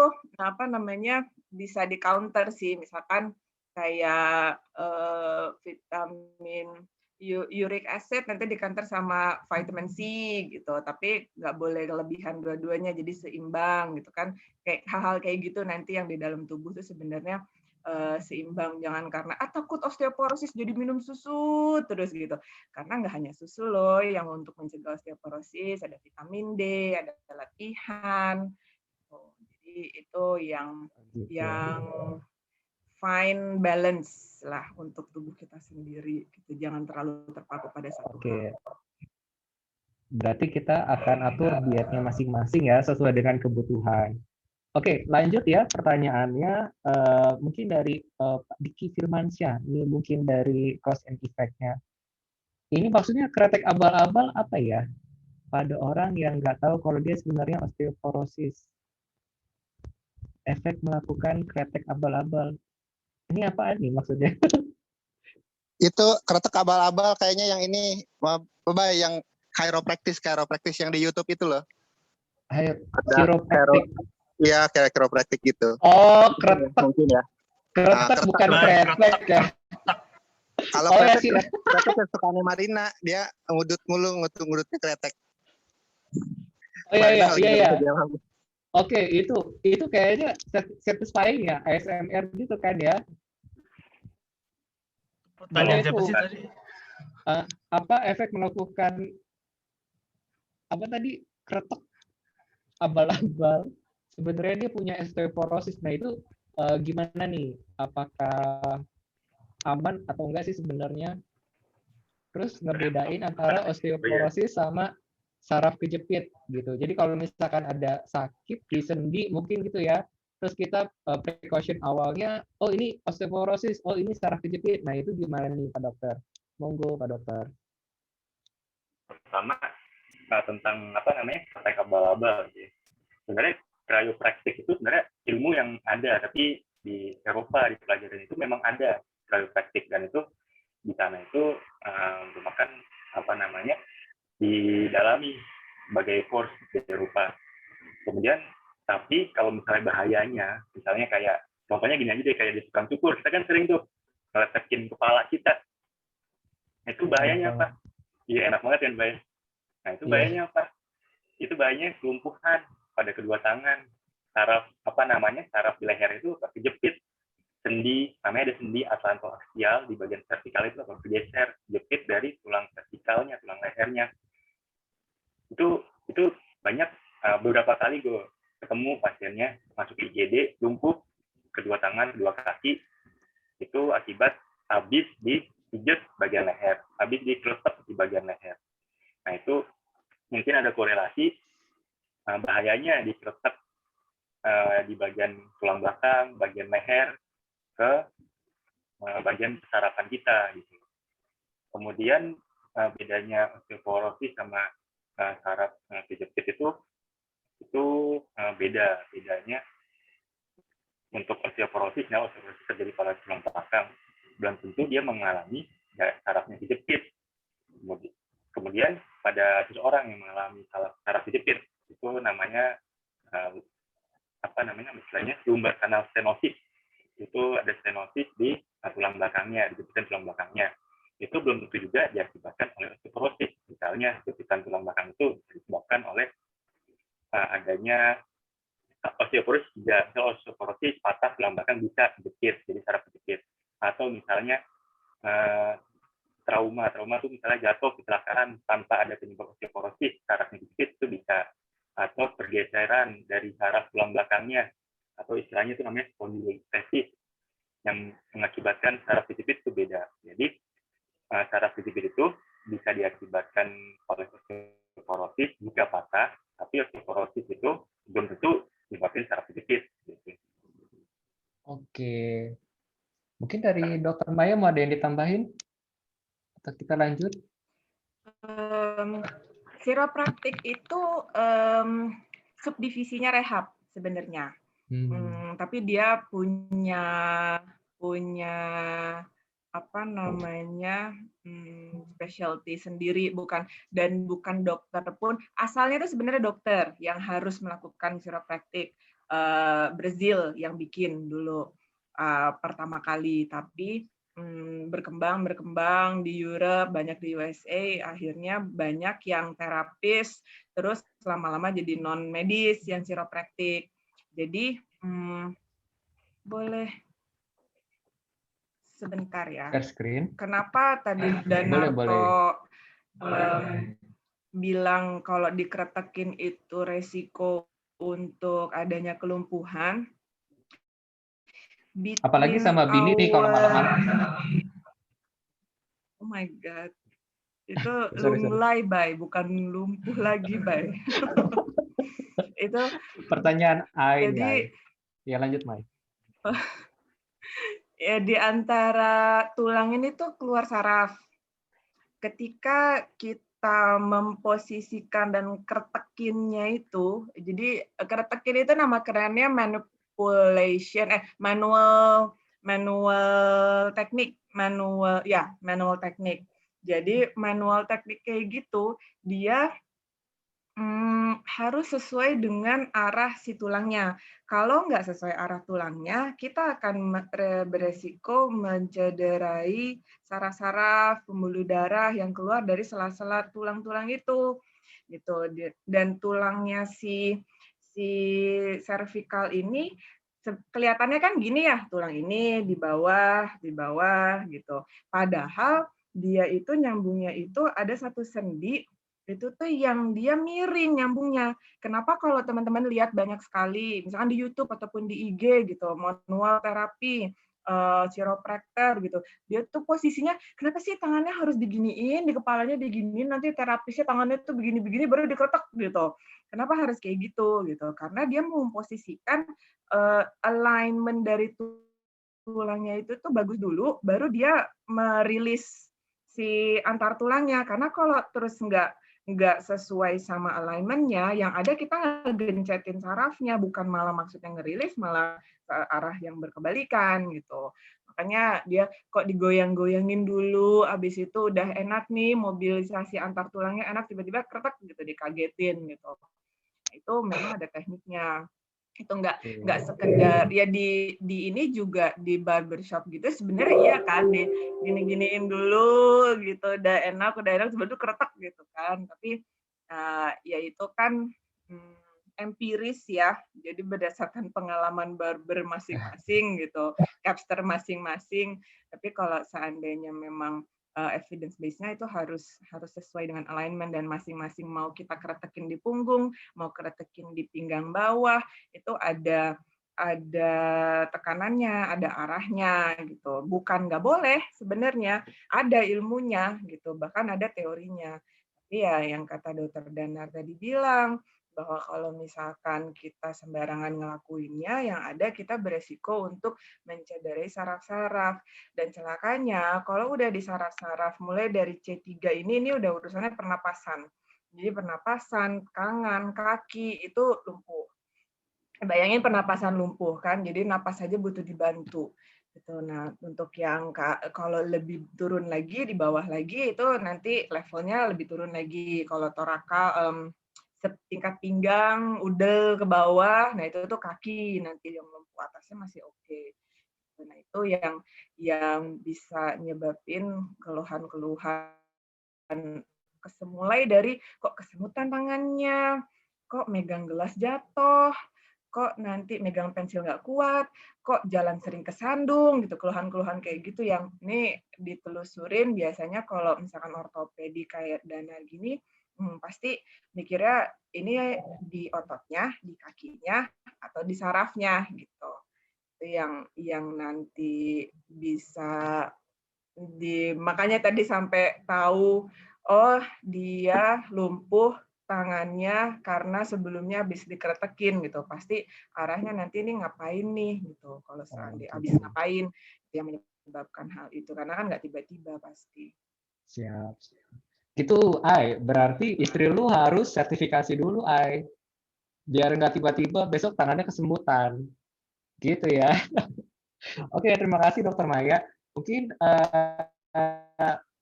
bisa di counter sih, misalkan kayak vitamin uric acid nanti di counter sama vitamin C gitu, tapi nggak boleh kelebihan dua-duanya, jadi seimbang gitu kan. Kayak hal-hal kayak gitu nanti yang di dalam tubuh tuh sebenarnya seimbang, jangan karena takut osteoporosis jadi minum susu terus gitu, karena nggak hanya susu loh yang untuk mencegah osteoporosis, ada vitamin D, ada latihan. Jadi itu yang fine balance lah untuk tubuh kita sendiri gitu. Jangan terlalu terpaku pada satu hal. Berarti kita akan atur dietnya masing-masing ya sesuai dengan kebutuhan. Oke, lanjut ya pertanyaannya, mungkin dari Diki Firmansyah, ini mungkin dari cause and effect-nya. Ini maksudnya kretek abal-abal apa ya? Pada orang yang nggak tahu kalau dia sebenarnya osteoporosis. Efek melakukan kretek abal-abal. Ini apaan nih maksudnya? Itu kretek abal-abal kayaknya yang ini, yang chiropractic yang di YouTube itu loh. Chiropractic. Iya, kayak chiropractic gitu. Oh, kretek. Mungkin ya. Kretek bukan kretek ya. Kalau kretek suka Marina, dia ngudutnya kretek. Oh iya. Oke, itu kayaknya satisfying ya, ASMR gitu kan ya. Pertanyaan siapa sih tadi? Apa efek melakukan kretek abal-abal? Sebenarnya dia punya osteoporosis. Nah itu gimana nih? Apakah aman atau enggak sih sebenarnya? Terus ngebedain antara osteoporosis sama saraf kejepit gitu. Jadi kalau misalkan ada sakit di sendi mungkin gitu ya, terus kita precaution awalnya, oh ini osteoporosis, oh ini saraf kejepit. Nah itu gimana nih Pak Dokter? Monggo Pak Dokter. Pertama tentang praktek abal-abal gitu. Sebenarnya kriopraktik itu sebenarnya ilmu yang ada, tapi di Eropa di pelajaran itu memang ada kriopraktik, dan itu di sana itu merupakan didalami sebagai course di Eropa. Kemudian tapi kalau misalnya bahayanya, misalnya kayak contohnya gini aja deh, kayak di tukang cukur, kita kan sering tuh ngeletekin kepala kita. Itu bahayanya apa? Iya, enak banget kan, Bay. Nah, itu bahayanya apa? Itu bahayanya kelumpuhan pada kedua tangan. Saraf saraf di leher itu kejepit. Sendi, namanya ada sendi atlantoaksial di bagian vertikal itu bergeser, jepit dari tulang vertikalnya, tulang lehernya. Itu banyak, beberapa kali gue ketemu pasiennya masuk IGD lumpuh kedua tangan, kedua kaki, itu akibat habis dipijet bagian leher, habis dikeletek di bagian leher. Nah itu mungkin ada korelasi bahayanya dikeletek di bagian tulang belakang, bagian leher ke bagian sarapan kita gitu. Kemudian bedanya osteoporosis sama saraf kejepit itu bedanya. Untuk osteoporosis terjadi pada tulang belakang, belum tentu dia mengalami sarafnya kejepit. Kemudian pada seseorang yang mengalami saraf kejepit, itu namanya istilahnya lumbar canal stenosis. Itu ada stenosis di tulang belakangnya, di jepitan tulang belakangnya. Itu belum tentu juga diakibatkan oleh osteoporosis. Misalnya jepitan tulang belakang itu disebabkan oleh adanya osteoporosis patah tulang belakang bisa kejepit, jadi saraf kejepit. Atau misalnya trauma itu misalnya jatuh kecelakaan tanpa ada penyebab osteoporosis, sarafnya kejepit itu bisa. Atau pergeseran dari saraf tulang belakangnya, atau istilahnya itu namanya spondylolisthesis, yang mengakibatkan saraf kejepit itu beda. Jadi saraf kejepit itu bisa diakibatkan oleh osteoporosis jika patah, tapi osteoporosis itu belum tentu menyebabkan saraf kejepit. Oke. Mungkin dari Dokter Maya mau ada yang ditambahin? Atau kita lanjut? Chiropraktik itu subdivisinya rehab sebenarnya. Tapi dia punya specialty sendiri, bukan dokter pun, asalnya itu sebenarnya dokter yang harus melakukan chiropraktik. Brazil yang bikin dulu pertama kali, tapi berkembang di Europe, banyak di USA, akhirnya banyak yang terapis, terus lama-lama jadi non medis yang chiropraktik. Jadi boleh sebentar ya. Screen. Kenapa tadi Danarto bilang kalau dikretekin itu resiko untuk adanya kelumpuhan? Apalagi sama Bini nih kalau malam-malam. Oh my God. Itu lumlai, Bay. Bukan lumpuh lagi, Bay. Itu pertanyaan Ain. Jadi, ya lanjut, Mai. Ya, di antara tulang ini tuh keluar saraf. Ketika kita memposisikan dan kretekinnya itu, jadi kretekin itu nama kerennya manual teknik. Jadi manual teknik kayak gitu, dia harus sesuai dengan arah si tulangnya. Kalau nggak sesuai arah tulangnya, kita akan beresiko mencederai saraf-saraf, pembuluh darah yang keluar dari sela-sela tulang-tulang itu. Gitu. Dan tulangnya si cervical ini kelihatannya kan gini ya, tulang ini di bawah gitu. Padahal dia itu nyambungnya itu ada satu sendi itu tuh yang dia miring nyambungnya. Kenapa kalau teman-teman lihat banyak sekali, misalkan di YouTube ataupun di IG gitu, manual terapi, chiropractor gitu, dia tuh posisinya, kenapa sih tangannya harus diginiin, di kepalanya diginiin, nanti terapisnya tangannya tuh begini-begini baru diketek gitu. Kenapa harus kayak gitu? Karena dia memposisikan alignment dari tulangnya itu tuh bagus dulu, baru dia merilis si antar tulangnya. Karena kalau terus nggak sesuai sama alignment-nya, yang ada kita ngegencetin sarafnya, bukan malah maksudnya ngerilis, malah ke arah yang berkebalikan gitu. Makanya dia kok digoyang-goyangin dulu, abis itu udah enak nih, mobilisasi antar tulangnya enak, tiba-tiba kretek gitu, dikagetin gitu. Itu memang ada tekniknya. Itu nggak sekedar ya di ini juga di barbershop gitu sebenarnya iya kan di gini-giniin dulu gitu udah enak tiba-tiba kretek gitu kan, tapi ya itu kan empiris ya, jadi berdasarkan pengalaman barber masing-masing gitu, capster masing-masing. Tapi kalau seandainya memang evidence base-nya itu harus sesuai dengan alignment, dan masing-masing mau kita kretekin di punggung, mau kretekin di pinggang bawah, itu ada tekanannya, ada arahnya gitu. Bukan nggak boleh sebenarnya, ada ilmunya gitu, bahkan ada teorinya. Tapi ya yang kata Dokter Danar tadi bilang, bahwa kalau misalkan kita sembarangan ngelakuinnya, yang ada kita beresiko untuk mencederai saraf-saraf. Dan celakanya, kalau udah di saraf-saraf, mulai dari C3 ini udah urusannya pernapasan. Jadi pernapasan, tangan, kaki, itu lumpuh. Bayangin pernapasan lumpuh kan, jadi napas saja butuh dibantu. Gitu. Nah, untuk yang kalau lebih turun lagi, di bawah lagi, itu nanti levelnya lebih turun lagi. Kalau torakal, setingkat pinggang, udel ke bawah, nah itu tuh kaki nanti yang lumpuh, atasnya masih oke. Nah itu yang bisa nyebabin keluhan-keluhan, mulai dari kok kesemutan tangannya, kok megang gelas jatuh, kok nanti megang pensil nggak kuat, kok jalan sering kesandung gitu, keluhan-keluhan kayak gitu yang ini ditelusurin biasanya kalau misalkan ortopedi kayak Danar gini, pasti mikirnya ini di ototnya, di kakinya, atau di sarafnya gitu. Itu yang nanti bisa makanya tadi sampai tahu, oh dia lumpuh tangannya karena sebelumnya habis dikretekin gitu. Pasti arahnya nanti ini ngapain nih gitu. Kalau seandainya habis ngapain yang menyebabkan hal itu, karena kan nggak tiba-tiba pasti. Siap. Itu Ai, berarti istri lu harus sertifikasi dulu Ai. Biar nggak tiba-tiba besok tangannya kesemutan. Gitu ya. Oke, terima kasih Dokter Maya. Mungkin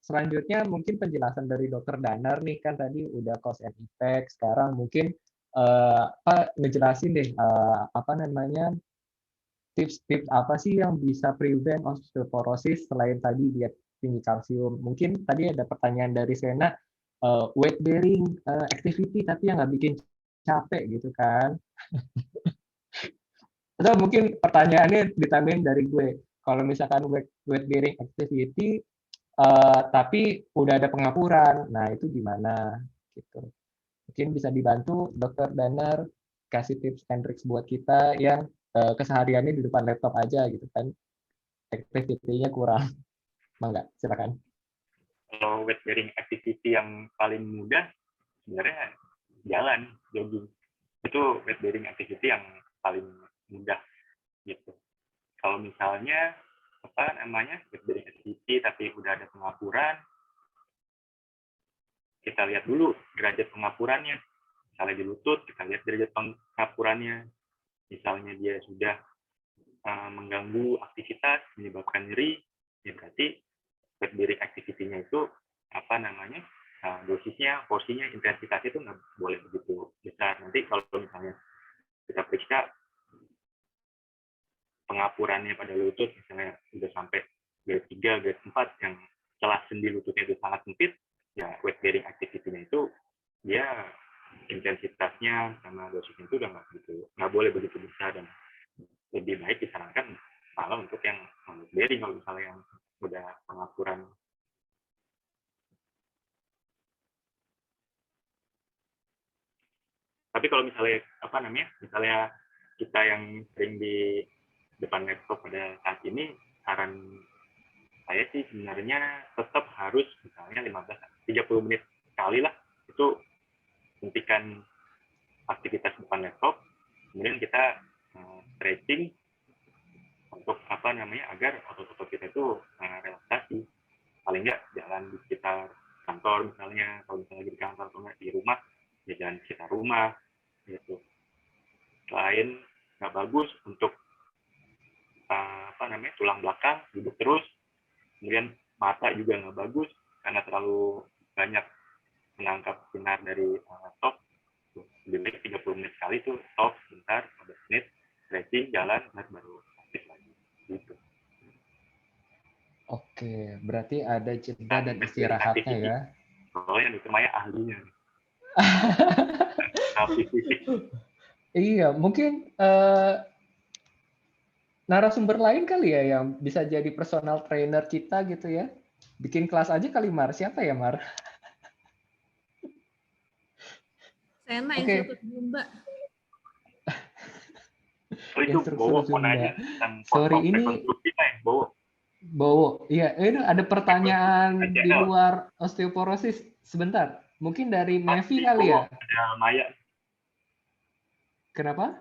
selanjutnya mungkin penjelasan dari Dokter Danar nih, kan tadi udah cause and effect. Sekarang mungkin ngejelasin deh apa namanya tips-tips apa sih yang bisa prevent osteoporosis selain tadi diet tinggi kalsium. Mungkin tadi ada pertanyaan dari Sena, weight bearing activity tapi yang nggak bikin capek gitu kan. Atau mungkin pertanyaannya ditambahin dari gue, kalau misalkan weight bearing activity tapi udah ada pengapuran, nah itu gimana gitu. Mungkin bisa dibantu Dokter Danar kasih tips and tricks buat kita yang kesehariannya di depan laptop aja gitu kan, activity-nya kurang. Mangga, silakan. Kalau weight bearing activity yang paling mudah sebenarnya jalan, jogging. Itu weight bearing activity yang paling mudah gitu. Kalau misalnya weight bearing activity tapi udah ada pengapuran, kita lihat dulu derajat pengapurannya. Misalnya di lutut, kita lihat derajat pengapurannya. Misalnya dia sudah mengganggu aktivitas, menyebabkan nyeri, ya berarti weight bearing activity-nya itu dosisnya, porsinya, intensitasnya itu nggak boleh begitu besar. Nanti kalau misalnya kita periksa pengapurannya pada lutut, misalnya sudah sampai grade 3, grade 4, yang celah sendi lututnya itu sangat sempit, ya weight bearing activity-nya itu dia intensitasnya sama dosisnya itu udah nggak boleh begitu besar, dan lebih baik disarankan malah untuk yang weight bearing kalau misalnya yang udah pengapuran. Tapi kalau misalnya misalnya kita yang sering di depan laptop pada saat ini, saran saya sih sebenarnya tetap harus misalnya 30 menit sekali lah, itu hentikan aktivitas depan laptop, kemudian kita stretching untuk agar otot-otot kita itu relaksasi. Paling nggak jalan di sekitar kantor misalnya, kalau misalnya lagi di kantor atau di rumah, ya jalan di sekitar rumah gitu. Selain nggak bagus untuk tulang belakang, duduk terus, kemudian mata juga nggak bagus karena terlalu banyak menangkap sinar dari laptop. Lebih baik 30 menit sekali tuh stop sebentar, 15 menit stretching, jalan, baru aktif lagi gitu. Oke, berarti ada jeda dan istirahatnya ya. Soalnya dokter Maya ahlinya. Iya, mungkin narasumber lain kali ya yang bisa jadi personal trainer kita gitu ya. Bikin kelas aja kali, Mar. Siapa ya, Mar? Sena Oke. instruktur Zumba. Itu Bowo mau nanya tentang ini Bowo. Iya, ini ada pertanyaan di luar osteoporosis. Sebentar, mungkin dari Mevi kali ya? Ada Maya. Kenapa?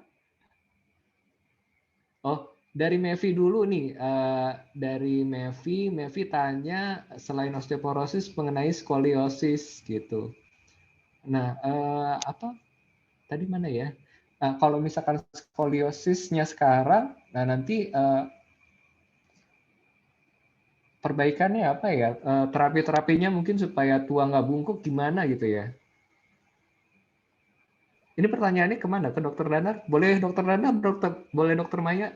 Oh, dari Mevi dulu nih. Dari Mevi tanya selain osteoporosis mengenai skoliosis gitu. Nah, tadi mana ya? Kalau misalkan skoliosisnya sekarang, nah nanti perbaikannya apa ya? Terapi-terapinya mungkin supaya tua nggak bungkuk gimana gitu ya? Ini pertanyaannya kemana? Ke Dokter Danar? Boleh Dokter Danar? Boleh Dokter Maya?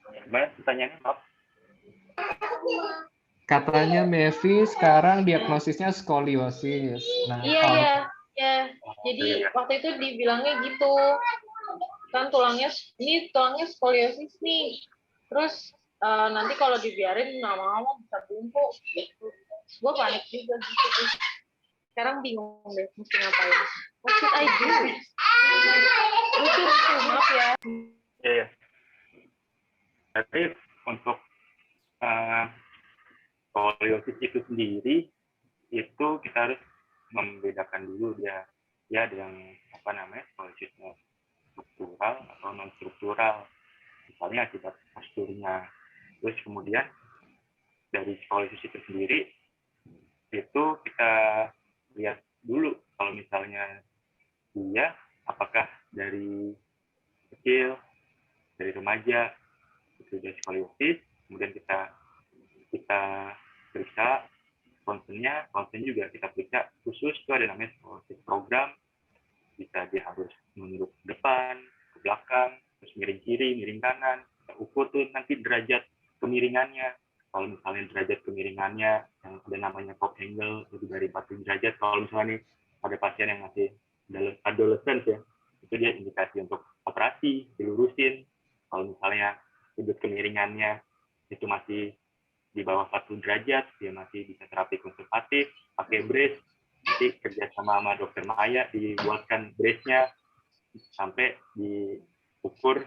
Gimana pertanyaannya, Pak? Katanya Mevi sekarang diagnosisnya skoliosis. Nah, iya. Jadi waktu itu dibilangnya gitu. Kan tulangnya skoliosis nih. Terus nanti kalau dibiarin lama-lama bisa bungkuk gitu. Gue panik juga gitu. Sekarang bingung deh mesti ngapain. What should I do? Lucu, maaf ya. Iya. Tapi untuk skoliosis itu sendiri itu kita harus membedakan dulu dia dengan skoliosis struktural atau non struktural, misalnya akibat posturnya. Terus kemudian dari skoliosis itu sendiri itu kita lihat dulu kalau misalnya dia apakah dari kecil, dari remaja itu dari skoliosis, kemudian kita periksa konsen juga kita periksa khusus, itu ada namanya skoliosis program. Bisa dia harus menunduk ke depan, ke belakang, terus miring kiri, miring kanan. Kita ukur tuh nanti derajat kemiringannya. Kalau misalnya derajat kemiringannya yang ada namanya top angle lebih dari 40 derajat, kalau misalnya nih ada pasien yang masih adolescent ya, itu dia indikasi untuk operasi, dilurusin. Kalau misalnya sudut kemiringannya itu masih di bawah 40 derajat, dia masih bisa terapi konservatif, pakai brace. Nanti kerjasama sama Dokter Maya dibuatkan brace-nya sampai diukur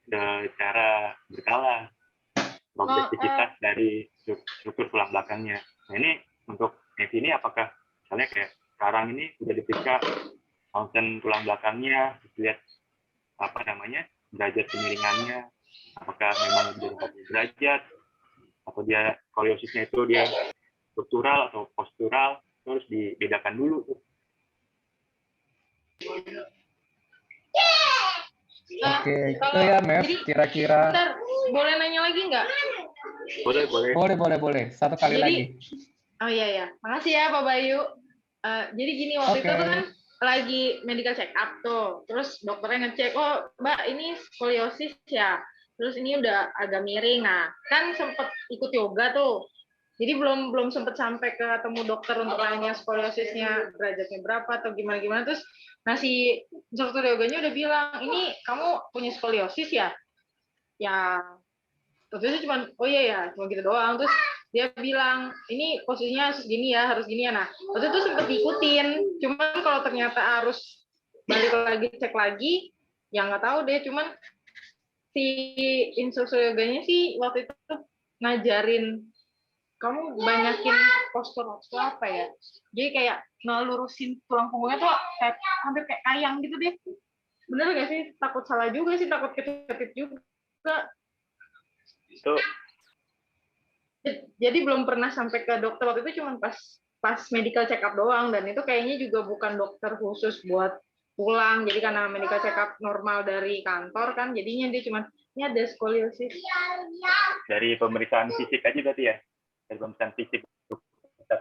secara berkala progresivitas dari struktur tulang belakangnya. Nah ini untuk ini apakah misalnya kayak sekarang ini sudah diperiksa konsen tulang belakangnya, lihat derajat kemiringannya, apakah memang lebih dari 40 derajat, atau dia skoliosisnya itu dia struktural atau postural, terus dibedakan dulu. Oke, itu ya, Mev, kira-kira. Bentar, boleh nanya lagi nggak? Boleh. Satu kali lagi. Oh iya. Makasih ya, Pak Bayu. Jadi gini, waktu itu kan lagi medical check up tuh. Terus dokternya ngecek, oh Mbak ini skoliosis ya. Terus ini udah agak miring. Nah, kan sempet ikut yoga tuh. Jadi belum sempet sampai ketemu dokter untuk nanya skoliosisnya derajatnya berapa atau gimana. Terus si instruktur yoganya udah bilang, ini kamu punya skoliosis ya? Ya, terus cuma, oh iya ya, cuma gitu doang. Terus dia bilang, ini posisinya harus gini ya. Nah, waktu itu sempet diikutin. Cuman kalau ternyata harus balik lagi, cek lagi, ya nggak tahu deh. Cuman si instruktur yoganya sih waktu itu ngajarin, kamu banyakin postur apa ya? Jadi kayak ngelurusin tulang punggungnya tuh hampir kayak kayang gitu deh. Bener nggak sih? Takut salah juga sih, takut kejepit juga. Itu Jadi belum pernah sampai ke dokter, waktu itu cuma pas medical check up doang, dan itu kayaknya juga bukan dokter khusus buat pulang. Jadi karena medical check up normal dari kantor kan, jadinya dia cuma ini ada skoliosis. dari pemeriksaan fisik aja berarti ya? Dari pemeriksaan fisik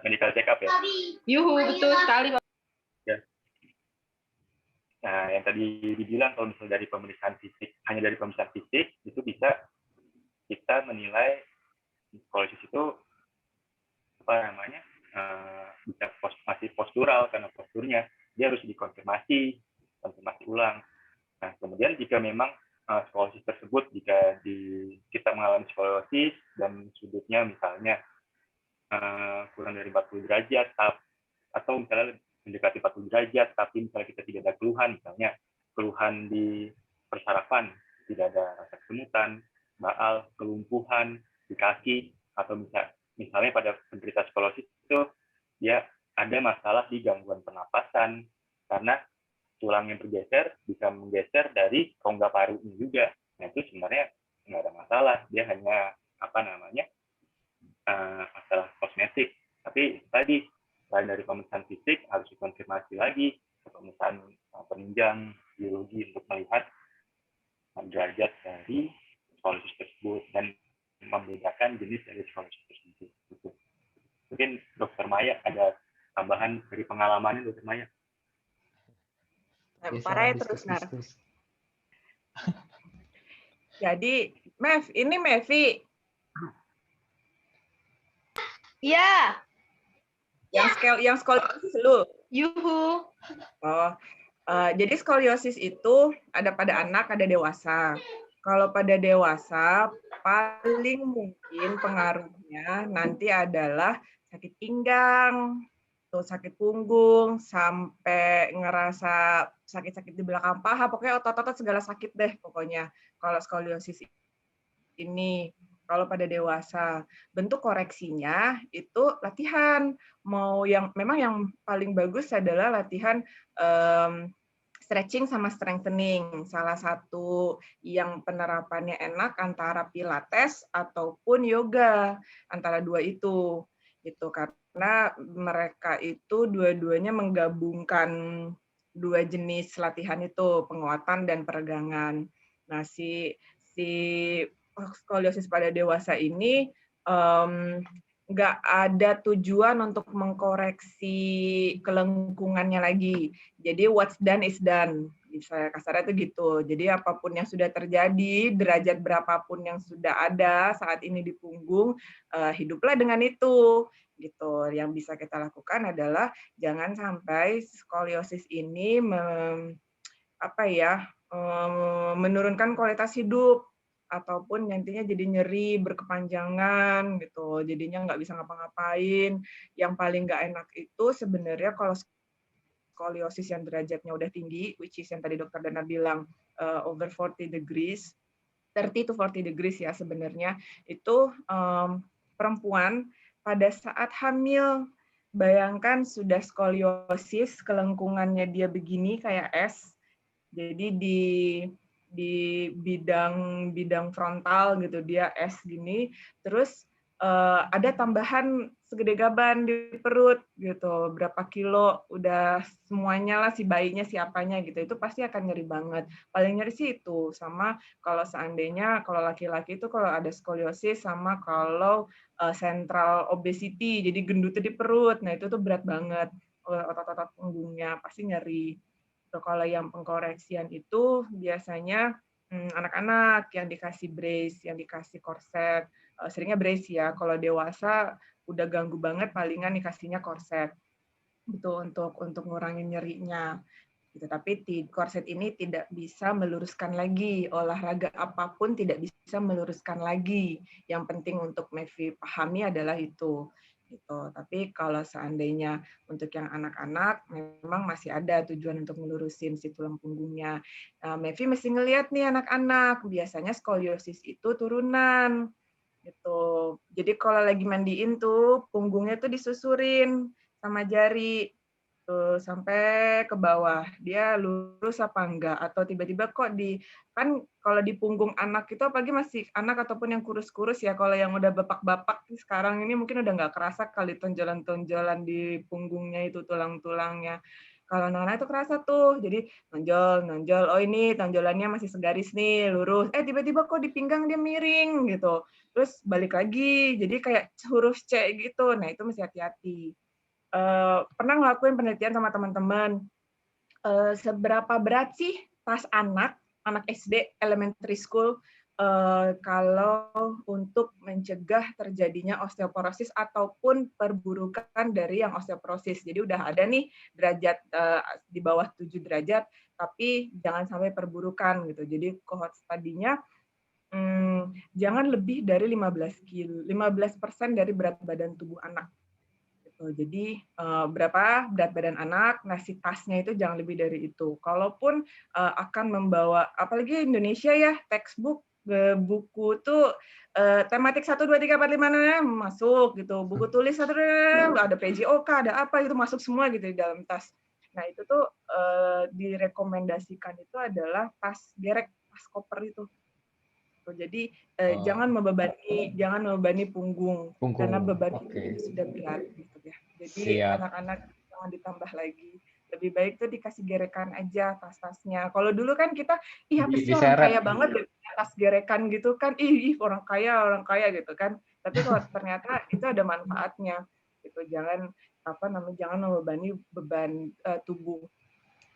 medical check up ya? Yuhu, betul sekali Pak. Ya. Nah, yang tadi dibilang kalau misalnya dari pemeriksaan fisik, hanya dari pemeriksaan fisik, itu bisa kita menilai skoliosis itu apa namanya, bisa masih postural, karena posturnya dia harus dikonfirmasi ulang. Nah, kemudian jika memang skoliosis tersebut, jika kita mengalami skoliosis dan sudutnya misalnya kurang dari 40 derajat, atau misalnya mendekati 40 derajat, tapi misalnya kita tidak ada keluhan, misalnya keluhan di persarafan, tidak ada rasa kesemutan, baal, kelumpuhan di kaki, atau misalnya pada penderita skoliosis itu dia ada masalah di gangguan pernapasan, karena tulang yang bergeser bisa menggeser dari rongga parunya juga. Nah, itu sebenarnya nggak ada masalah, dia hanya masalah kosmetik. Tapi tadi selain dari pemeriksaan fisik harus dikonfirmasi lagi ke pemeriksaan penunjang biologi untuk melihat derajat dari skoliosis tersebut dan membedakan jenis dari skoliosis tersebut. Mungkin Dokter Maya ada tambahan dari pengalamannya, Dokter Maya? Lempar aja terus, Nar. Jadi, ini Mevi. Iya. Yang skoliosis lu. Yuhu. Oh, jadi skoliosis itu ada pada anak, ada dewasa. Kalau pada dewasa, paling mungkin pengaruhnya nanti adalah sakit pinggang, tuh sakit punggung, sampai ngerasa sakit-sakit di belakang paha, pokoknya otot-otot segala sakit deh pokoknya. Kalau skoliosis ini, kalau pada dewasa, bentuk koreksinya itu latihan. Memang yang paling bagus adalah latihan stretching sama strengthening. Salah satu yang penerapannya enak antara pilates ataupun yoga, antara dua itu. Gitu, karena mereka itu dua-duanya menggabungkan dua jenis latihan itu, penguatan dan peregangan. Nah, si skoliosis pada dewasa ini nggak ada tujuan untuk mengkoreksi kelengkungannya lagi. Jadi what's done is done. Saya kasarnya itu gitu. Jadi apapun yang sudah terjadi, derajat berapapun yang sudah ada saat ini di punggung, hiduplah dengan itu. Gitu. Yang bisa kita lakukan adalah jangan sampai skoliosis ini menurunkan kualitas hidup, ataupun nantinya jadi nyeri berkepanjangan gitu, jadinya nggak bisa ngapa-ngapain. Yang paling nggak enak itu sebenarnya kalau skoliosis yang derajatnya udah tinggi, which is yang tadi Dokter Dana bilang over 40 degrees, 30 to 40 degrees ya sebenarnya, itu perempuan pada saat hamil, bayangkan sudah skoliosis, kelengkungannya dia begini kayak S, jadi di bidang frontal gitu dia S gini, terus ada tambahan segede gaban di perut gitu, berapa kilo, udah semuanya lah, si bayinya siapanya gitu, itu pasti akan nyeri banget. Paling nyeri sih itu, sama kalau seandainya kalau laki-laki itu kalau ada skoliosis, sama kalau central obesity, jadi gendutnya di perut, nah itu tuh berat banget, otot-otot punggungnya pasti nyeri. Kalau yang pengkoreksian itu biasanya anak-anak yang dikasih brace, yang dikasih korset, seringnya brace ya. Kalau dewasa udah ganggu banget, palingan dikasihnya korset, gitu untuk ngurangin nyerinya. Gitu. Tapi korset ini tidak bisa meluruskan lagi, olahraga apapun tidak bisa meluruskan lagi. Yang penting untuk Mevi pahami adalah itu. Gitu. Tapi kalau seandainya untuk yang anak-anak memang masih ada tujuan untuk melurusin si tulang punggungnya. Mevi mesti ngelihat nih anak-anak, biasanya skoliosis itu turunan. Gitu. Jadi kalau lagi mandiin tuh punggungnya tuh disusurin sama jari. tuh sampai ke bawah, dia lurus apa enggak, atau tiba-tiba kok kan kalau di punggung anak itu, apalagi masih anak ataupun yang kurus-kurus ya, kalau yang udah bapak-bapak sekarang ini mungkin udah nggak kerasa kali tonjolan-tonjolan di punggungnya itu, tulang-tulangnya. Kalau anak-anak itu kerasa tuh, jadi nonjol, oh ini tonjolannya masih segaris nih, lurus, tiba-tiba kok di pinggang dia miring gitu, terus balik lagi, jadi kayak huruf C gitu, nah itu mesti hati-hati. Pernah ngelakuin penelitian sama teman-teman, seberapa berat sih tas anak SD, elementary school, kalau untuk mencegah terjadinya osteoporosis ataupun perburukan dari yang osteoporosis. Jadi udah ada nih derajat di bawah 7 derajat, tapi jangan sampai perburukan gitu. Jadi cohort study-nya jangan lebih dari 15% dari berat badan tubuh anak. Jadi berapa berat badan anak, nah si tasnya itu jangan lebih dari itu. Kalaupun akan membawa, apalagi Indonesia ya, textbook, buku tuh tematik 1, 2, 3, 4, 5, 6 masuk gitu. Buku tulis ada PJOK, ada apa itu masuk semua gitu di dalam tas. Nah itu tuh direkomendasikan itu adalah tas gerek, tas koper itu. Jadi jangan membebani punggung. Karena beban itu sudah berat gitu ya. Jadi anak-anak jangan ditambah lagi. Lebih baik tuh dikasih gerekan aja tas-tasnya. Kalau dulu kan kita, apa sih orang kaya banget tas gerekan gitu kan, orang kaya gitu kan. Tapi kalau ternyata itu ada manfaatnya gitu. Jangan membebani beban tubuh.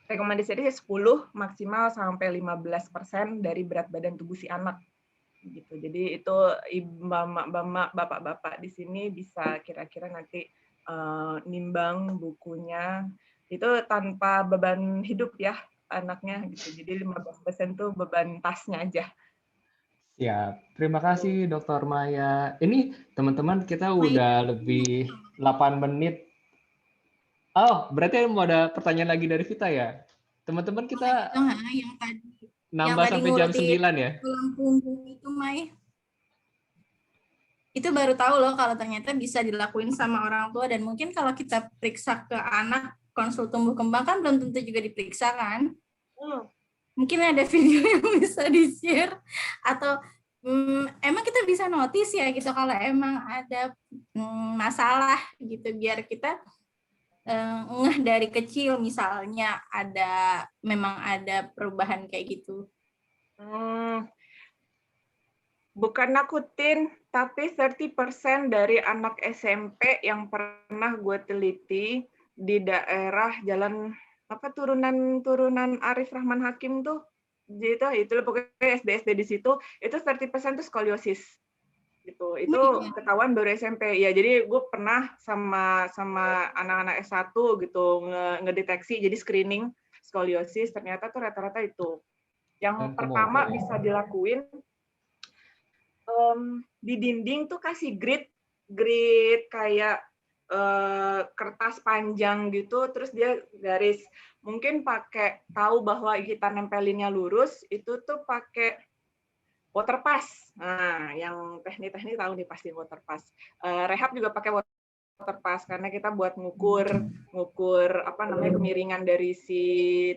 Rekomendasinya 10 maksimal sampai 15% dari berat badan tubuh si anak. Gitu. Jadi itu bapak-bapak di sini bisa kira-kira nanti nimbang bukunya itu tanpa beban hidup ya anaknya gitu. Jadi 15% tuh beban tasnya aja. Siap. Terima kasih Dr. Maya. Ini teman-teman kita udah lebih 8 menit. Oh, berarti mau ada pertanyaan lagi dari Vita ya? Teman-teman kita yang tadi nambah sampai jam 9 ya? Tulang punggung itu, Mai. Itu baru tahu loh kalau ternyata bisa dilakuin sama orang tua, dan mungkin kalau kita periksa ke anak konsul tumbuh kembang kan belum tentu juga diperiksa kan. Mungkin ada video yang bisa di-share atau emang kita bisa notice ya gitu kalau emang ada masalah gitu, biar kita ngeh dari kecil misalnya memang ada perubahan kayak gitu. Bukan nakutin, tapi 30% dari anak SMP yang pernah gue teliti di daerah jalan turunan Arif Rahman Hakim tuh, itu pokoknya SD di situ, itu 30% tuh skoliosis. Gitu. Itu ketahuan baru SMP. Ya, jadi gue pernah sama anak-anak S1 gitu ngedeteksi, jadi screening skoliosis, ternyata tuh rata-rata itu. Yang pertama bisa dilakuin di dinding tuh kasih grid kayak kertas panjang gitu, terus dia garis. Mungkin tahu bahwa kita nempelinnya lurus, itu tuh pakai water pass. Nah, yang teknik-teknik tahu nih pasti water pass. Rehab juga pakai water pass karena kita buat ngukur kemiringan dari si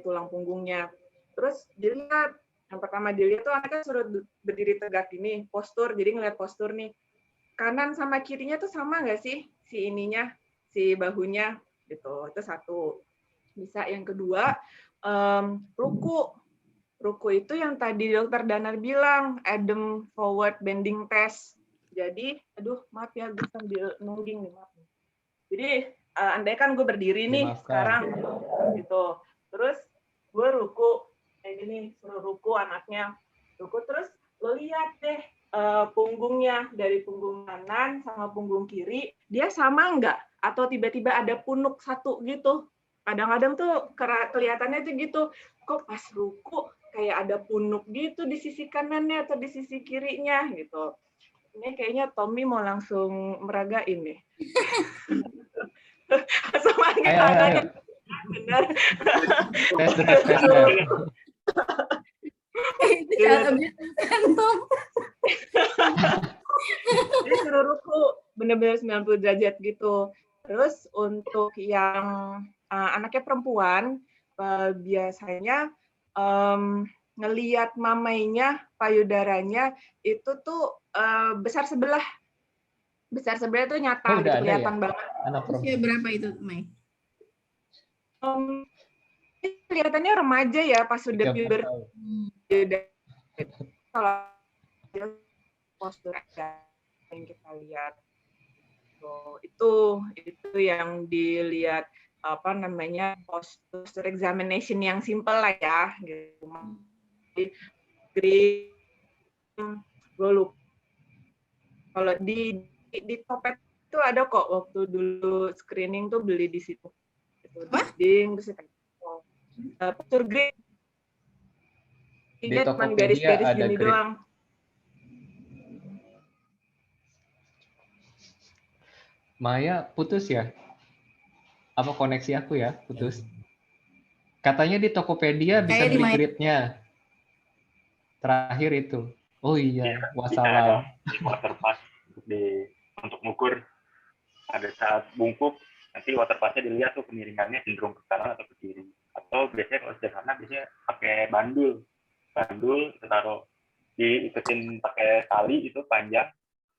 tulang punggungnya. Terus dilihat, yang pertama dilihat tuh anaknya suruh berdiri tegak gini, postur. Jadi ngeliat postur nih. Kanan sama kirinya tuh sama nggak sih si bahunya gitu. Itu satu. Bisa. Yang kedua, ruku. Ruku itu yang tadi Dokter Danar bilang, Adam forward bending test. Jadi, maaf ya, gue sambil nungging nih, maaf. Jadi, andai kan gue berdiri nih sekarang, gitu. Terus gue ruku, kayak gini, suruh ruku anaknya. Ruku, terus lo lihat deh punggungnya, dari punggung kanan sama punggung kiri, dia sama nggak? Atau tiba-tiba ada punuk satu gitu. Kadang-kadang tuh kelihatannya tuh gitu, kok pas ruku kayak ada punuk gitu di sisi kanannya atau di sisi kirinya gitu. Ini kayaknya Tommy mau langsung meragain nih. Sama tangannya. Benar. Tes. Jadi suruh ruku benar-benar 90 derajat gitu. Terus untuk yang anaknya perempuan, biasanya ngelihat mamainya, payudaranya itu tuh besar sebelah tuh nyata Oh, gitu, udah ada ya? kelihatan banget. Anak Usia perempuan. berapa itu, Mai? Kelihatannya remaja ya, pas sudah 13 puber. tahun. Kalau postur yang kita lihat, itu yang dilihat apa namanya postur examination yang simple lah ya, gitu. Jadi, gue lupa. Kalau di Topet itu ada kok waktu dulu screening tuh beli di situ. Ding, terus postur grid. Di Cuma Tokopedia garis-garis ada gini grid. doang. Maya putus ya? Apa koneksi aku ya? Putus. Katanya di Tokopedia bisa Kayak di beli Maya. gridnya. Terakhir itu. Oh iya, Bisa ada wassalam. water pass untuk mengukur pada saat bungkuk, nanti water passnya dilihat tuh kemiringannya cenderung ke kanan atau ke kiri. Atau biasanya kalau sederhana biasanya pakai bandul taruh diiketin pakai tali itu panjang,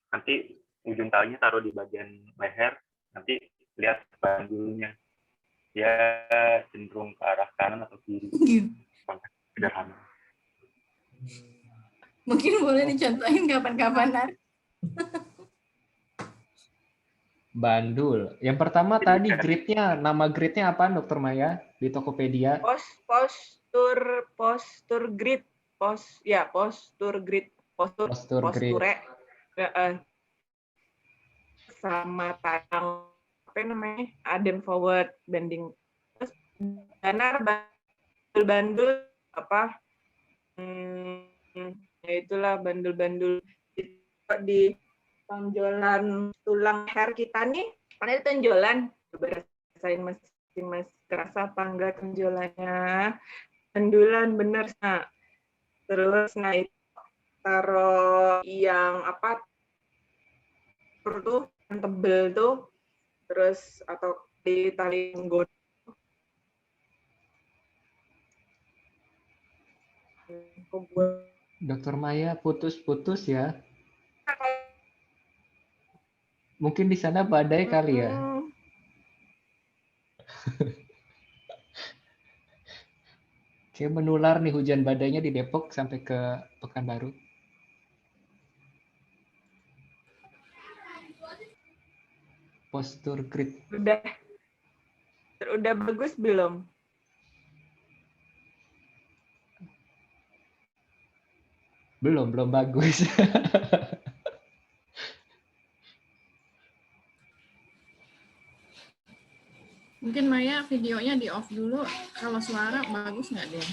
nanti ujung talinya taruh di bagian leher, nanti lihat bandulnya dia cenderung ke arah kanan atau kiri. Sederhana. Mungkin boleh dicontohin kapan-kapan, Nar. Bandul. Yang pertama tadi gridnya, nama gridnya apa, Dokter Maya di Tokopedia? Postur grid, postur grid, posture, sama tayang apa namanya, adem forward, bending, terus danar bandul apa, ya itulah bandul-bandul di tonjolan tulang leher kita nih, ada tonjolan, coba rasain masing-masing kerasa apa enggak tonjolannya, bandulan bener. Nah, terus itu taruh yang apa tuh yang tebel tuh, terus atau di tali nggon. Dokter Maya putus-putus ya. Mungkin di sana badai kali ya. Kayak menular nih hujan badainya di Depok sampai ke Pekanbaru. Postur grid. Udah bagus belum? Belum bagus. Mungkin Maya videonya di off dulu. Kalau suara bagus nggak deh?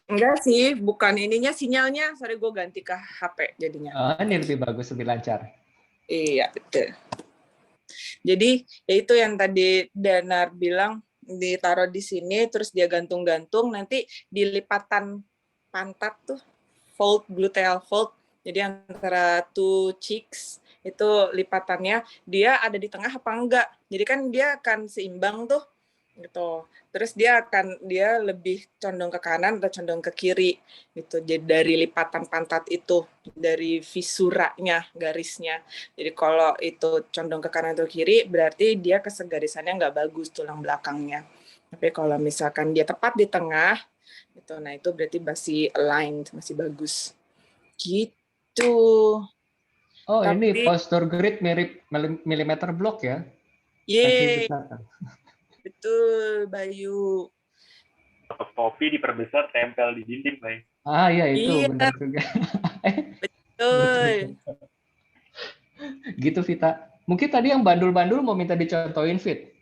Enggak sih, bukan ininya, sinyalnya. Sorry, gue ganti ke HP jadinya. Ini lebih bagus, lebih lancar. Iya, betul. Jadi, ya itu yang tadi Danar bilang, ditaruh di sini, terus dia gantung-gantung, nanti di lipatan pantat tuh, fold, gluteal fold, jadi antara two cheeks, itu lipatannya, dia ada di tengah apa enggak. Jadi kan dia akan seimbang tuh, gitu. Terus dia lebih condong ke kanan atau condong ke kiri, gitu. Jadi dari lipatan pantat itu, dari visuranya, garisnya. Jadi kalau itu condong ke kanan atau kiri, berarti dia kesegarisannya nggak bagus tulang belakangnya. Tapi kalau misalkan dia tepat di tengah, gitu, nah itu berarti masih aligned, masih bagus. Gitu. Oh, ini postur grid mirip milimeter block ya? Yeay. Betul, Bayu. Fotokopi diperbesar, tempel di dinding, Bay. Ah, iya itu iya. benar juga. Betul. Gitu, Vita. Mungkin tadi yang bandul-bandul mau minta dicontohin, Fit.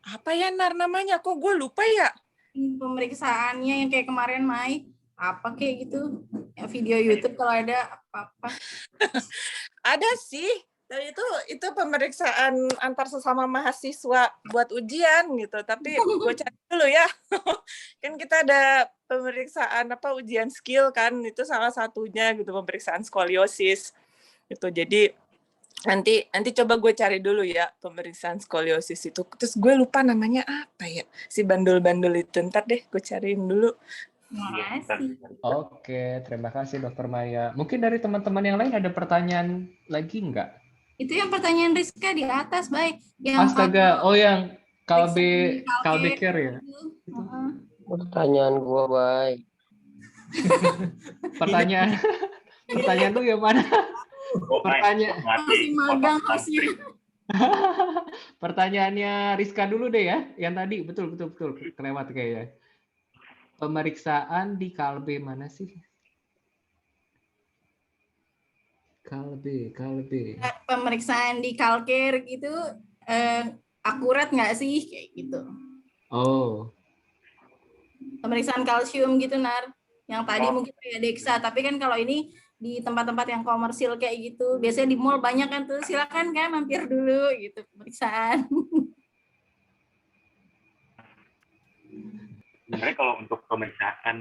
Apa ya, Nar, namanya? Kok gue lupa ya? Pemeriksaannya yang kayak kemarin, Mai. Apa kayak gitu? Ya, video YouTube kalau ada apa-apa. Ada sih. Dan itu pemeriksaan antar sesama mahasiswa buat ujian gitu. Tapi gue cari dulu ya. Kan kita ada pemeriksaan ujian skill kan, itu salah satunya gitu, pemeriksaan skoliosis. Itu jadi Nanti coba gue cari dulu ya pemeriksaan skoliosis itu. Terus gue lupa namanya apa ya, si bandul-bandul itu. Ntar deh gue cariin dulu. Makasih. Oke, terima kasih Dokter Maya. Mungkin dari teman-teman yang lain ada pertanyaan lagi nggak? Itu yang pertanyaan Rizka di atas, baik. Yang Astaga, oh yang kalbe kalbe care ya? itu. Pertanyaan gua, Bay. Pertanyaan lu yang mana? Masih magang harusnya. Pertanyaannya Rizka dulu deh ya, yang tadi betul kelewat kayaknya. Pemeriksaan di kalbe mana sih? Kalbe. Pemeriksaan di kalker gitu akurat nggak sih kayak gitu? Oh. Pemeriksaan kalsium gitu Nar. Yang tadi mungkin kayak Dexa, tapi kan kalau ini di tempat-tempat yang komersil kayak gitu, biasanya di mall banyak kan tuh, silakan kan mampir dulu gitu pemeriksaan. Sebenarnya kalau untuk pemeriksaan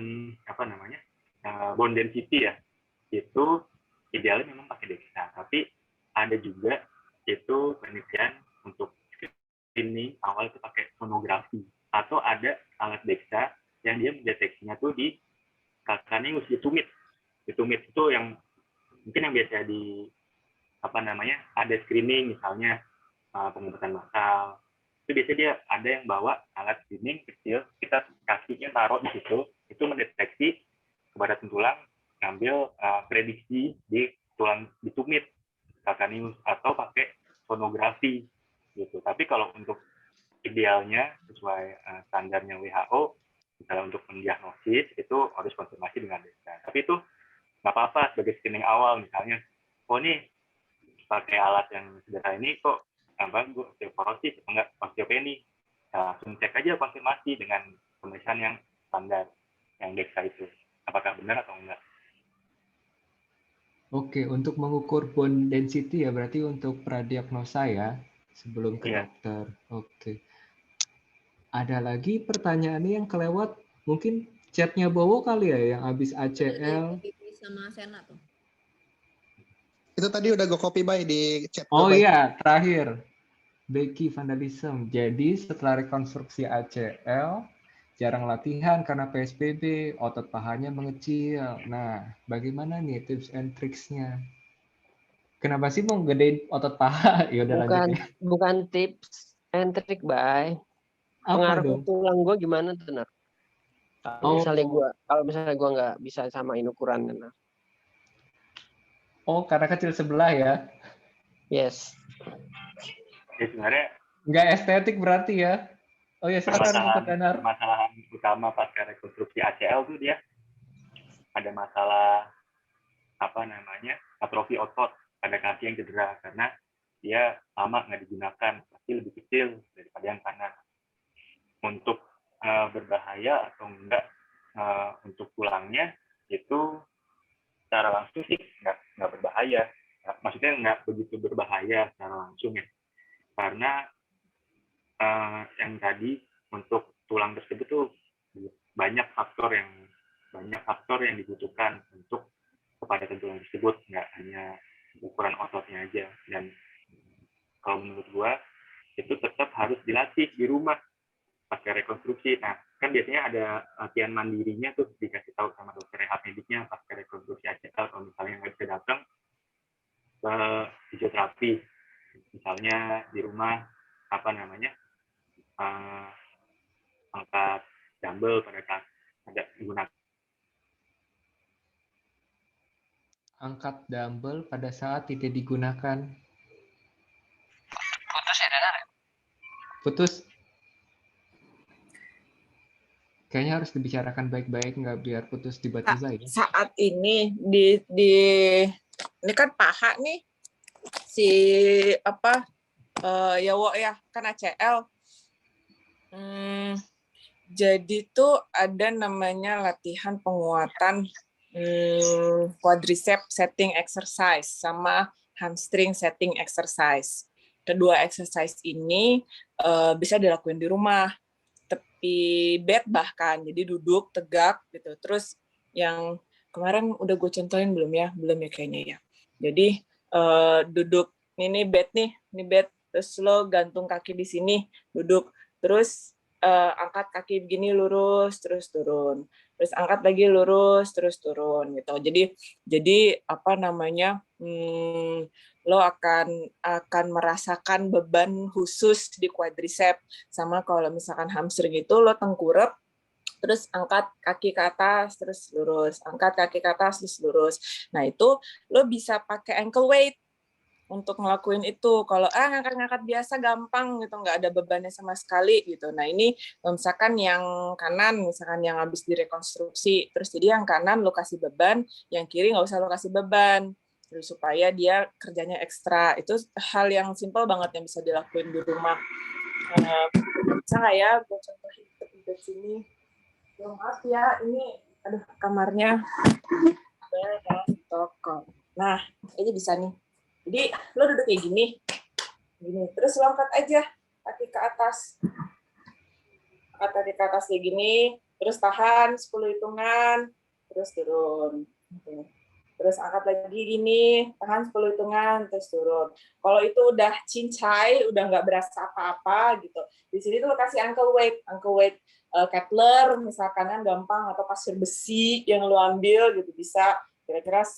bone density ya, itu idealnya memang pakai DEXA, tapi ada juga itu penelitian untuk screening awal itu pakai sonografi, atau ada alat DEXA yang dia mendeteksinya tuh di calcaneus, di tumit. Di tumit itu yang mungkin yang biasa ada screening misalnya pengobatan massal. Itu biasanya dia ada yang bawa alat screening kecil, kita kakinya taruh di situ, itu mendeteksi kepadatan tulang, ngambil prediksi di tulang di tumit calcaneus, atau pakai sonografi gitu. Tapi kalau untuk idealnya sesuai standarnya WHO, misalnya untuk mendiagnosis itu harus konfirmasi dengan DEXA. Tapi itu nggak apa-apa sebagai screening awal, misalnya, oh nih pakai alat yang sederhana ini kok gue osteoporosis atau enggak osteopenia, langsung cek aja konfirmasi dengan pemeriksaan yang standar, yang DEXA itu, apakah benar atau enggak. Oke, untuk mengukur bone density ya berarti untuk pradiagnosa ya sebelum ke dokter. Oke. Ada lagi pertanyaannya yang kelewat, mungkin chatnya Bowo kali ya yang habis ACL. Sama Sena tuh. Itu tadi udah gue copy by di chat. Oh iya, terakhir. Becky vandalism. Jadi setelah rekonstruksi ACL, jarang latihan karena PSBB, otot pahanya mengecil. Nah, bagaimana nih tips and tricksnya? Kenapa sih mau gedein otot paha? Ya udah lanjut ya. Bukan tips and trick, Bay. Pengaruh tulang gue gimana tuh, Nar? Kalau misalnya gue nggak bisa samain ukuran, Nar. Oh, karena kecil sebelah ya? Yes. Ya, sebenarnya nggak estetik berarti ya? Oh ya, silakan Danar. Permasalahan utama pasca rekonstruksi ACL tuh dia ada masalah atrofi otot pada kaki yang cedera karena dia lama nggak digunakan, pasti lebih kecil daripada yang kanan. Untuk berbahaya atau enggak untuk tulangnya itu secara langsung sih nggak berbahaya, maksudnya nggak begitu berbahaya secara langsung ya, karena yang tadi untuk tulang tersebut tuh banyak faktor yang dibutuhkan untuk kepadatan tulang tersebut, nggak hanya ukuran ototnya aja. Dan kalau menurut gua itu tetap harus dilatih di rumah pasca rekonstruksi. Nah, kan biasanya ada latihan mandirinya tuh, dikasih tahu sama dokter rehab mediknya pasca rekonstruksi ACL kalau misalnya nggak bisa datang ke fisioterapi, misalnya di rumah angkat dumbbell pada saat ada menggunakan angkat dumbbell pada saat tidak digunakan. Putus ya, Danar? Putus. Kayaknya harus dibicarakan baik-baik, nggak biar putus tiba-tiba ya. Saat ini ini kan paha nih si Yawo ya kan ACL. Jadi tuh ada namanya latihan penguatan quadricep setting exercise sama hamstring setting exercise. Kedua exercise ini bisa dilakuin di rumah, tepi bed bahkan, jadi duduk tegak gitu. Terus yang kemarin udah gue contohin belum ya kayaknya ya. Jadi duduk ini bed nih, ini bed. Terus lo gantung kaki di sini, duduk. Terus angkat kaki begini lurus, terus turun. Terus angkat lagi lurus, terus turun gitu. Jadi apa namanya? Lo akan merasakan beban khusus di quadricep. Sama kalau misalkan hamstring itu lo tengkurap, terus angkat kaki ke atas, terus lurus. Angkat kaki ke atas, terus lurus. Nah itu lo bisa pakai ankle weight untuk ngelakuin itu. Kalau ngangkat-ngangkat biasa gampang gitu, nggak ada bebannya sama sekali gitu. Nah ini misalkan yang kanan, misalkan yang habis direkonstruksi, terus jadi yang kanan lo kasih beban, yang kiri nggak usah lo kasih beban, terus supaya dia kerjanya ekstra. Itu hal yang simpel banget yang bisa dilakuin di rumah. Bisa nggak ya gue contohin di sini? Maaf ya, ini aduh kamarnya toko. Nah ini bisa nih. Jadi lo duduk kayak gini, terus lo angkat aja kaki ke atas, kaki ke atas kayak gini, terus tahan 10 hitungan, terus turun, terus angkat lagi gini, tahan 10 hitungan, terus turun. Kalau itu udah cincai, udah nggak berasa apa-apa gitu, di sini tuh lo kasih ankle weight, Kettler misalkan kan gampang, atau pasir besi yang lo ambil gitu, bisa kira-kira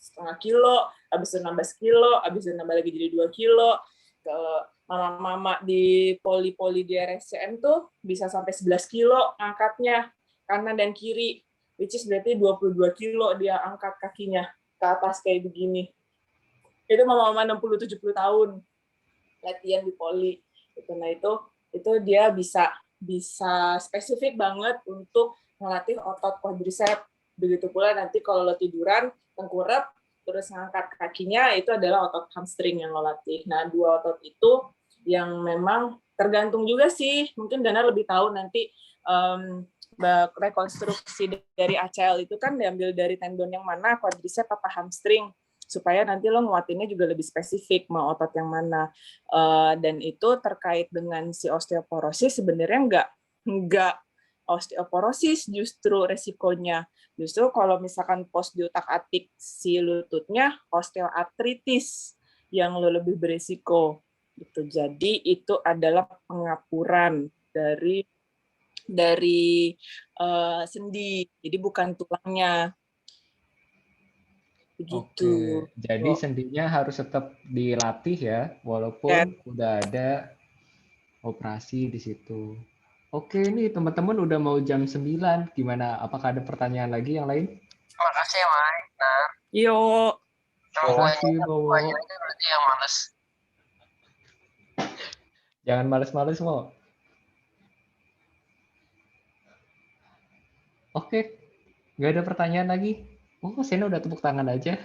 setengah kilo, habis itu nambah sekilo, habis itu nambah lagi jadi 2 kilo. Ke mama-mama di poli-poli di RSCM tuh bisa sampai 11 kilo angkatnya, kanan dan kiri, which is berarti 22 kilo dia angkat kakinya ke atas kayak begini. Itu mama-mama 60-70 tahun latihan di poli. Nah itu dia bisa spesifik banget untuk melatih otot quadricep. Begitu pula nanti kalau lo tiduran, tengkurap, terus ngangkat kakinya, itu adalah otot hamstring yang lo latih. Nah, 2 otot itu yang memang tergantung juga sih, mungkin Dana lebih tahu nanti rekonstruksi dari ACL itu kan diambil dari tendon yang mana, quadricep apa hamstring, supaya nanti lo nguatinnya juga lebih spesifik, mau otot yang mana. Dan itu terkait dengan si osteoporosis, sebenarnya enggak osteoporosis justru resikonya. Justru kalau misalkan pos di utak-atik si lututnya, osteoartritis yang lo lebih berisiko. Gitu. Jadi itu adalah pengapuran dari sendi, jadi bukan tulangnya. Begitu. Oke, jadi sendinya harus tetap dilatih ya, walaupun udah ada operasi di situ. Oke, nih teman-teman udah mau jam 9. Gimana? Apakah ada pertanyaan lagi yang lain? Makasih ya, Mai. Nah. Yuk. Makasih, Bowo. Berarti yang males. Jangan males-males, Mo. Oke, nggak ada pertanyaan lagi. Oh, Sena udah tepuk tangan aja.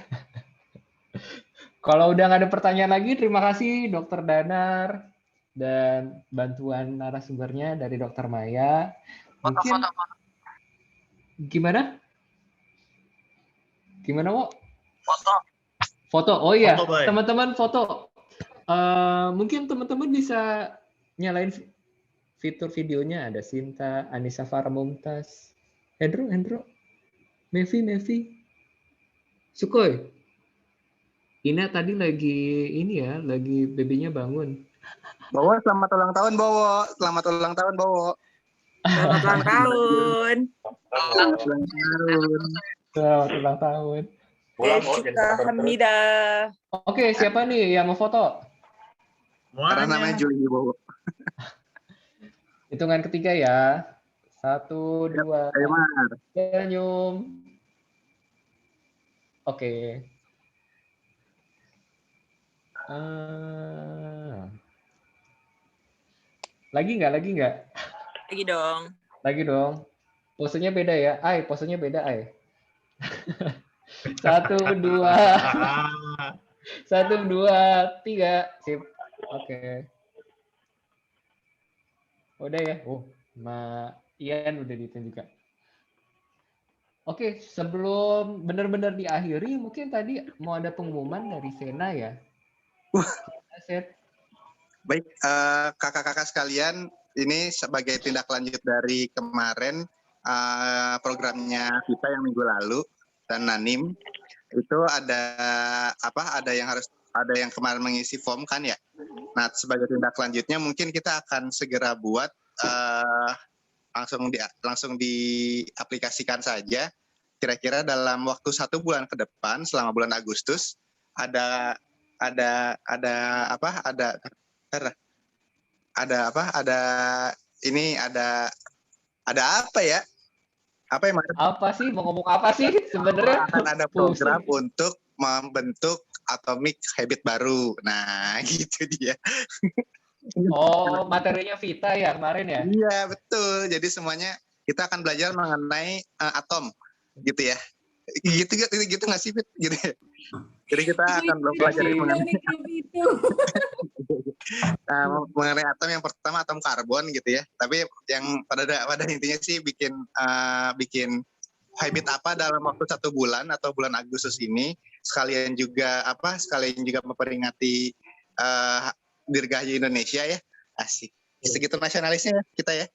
Kalau udah nggak ada pertanyaan lagi, terima kasih Dokter Danar dan bantuan narasumbernya dari Dokter Maya. Mungkin gimana? Gimana, Mo? Foto. Oh iya, teman-teman foto. Mungkin teman-teman bisa nyalain fitur videonya. Ada Sinta, Anissa Farah Mumtaz, Hendro, Mevi, Sukoy. Ina tadi lagi babynya bangun. Bowo, selamat ulang tahun, Bowo. Selamat ulang tahun, Bowo. Selamat ulang tahun. Selamat ulang tahun. Hamida. Oke, siapa nih yang mau foto? Karena namanya Juli Bowo. Hitungan ketiga ya. 1, 2, senyum. Oke. Lagi nggak? Lagi dong. Posenya beda ya. Posenya beda, 1, 2. 1, 2, 3. Sip. Oke. Udah ya. Ian udah ditunjukkan. Oke, sebelum benar-benar diakhiri, mungkin tadi mau ada pengumuman dari Sena ya. Baik, kakak-kakak sekalian, ini sebagai tindak lanjut dari kemarin programnya kita yang minggu lalu dan Nanim itu ada yang harus ada yang kemarin mengisi form kan ya. Nah, sebagai tindak lanjutnya mungkin kita akan segera buat langsung diaplikasikan saja. Kira-kira dalam waktu 1 bulan ke depan, selama bulan Agustus, ada apa ya? Apa sih? Mau ngomong apa sih sebenarnya? Akan ada program untuk membentuk atomic habit baru. Nah, gitu dia. Oh, materinya Vita ya kemarin ya? Iya, betul. Jadi semuanya kita akan belajar mengenai atom, gitu ya. Gitu nggak sih, Fit? Gitu ya. Jadi kita akan belajar mengenai atom. Yang pertama atom karbon gitu ya. Tapi yang pada intinya sih bikin habit apa dalam waktu 1 bulan atau bulan Agustus ini. Sekalian juga memperingati Dirgahayu Indonesia ya. Asik. Segitu nasionalisnya kita ya.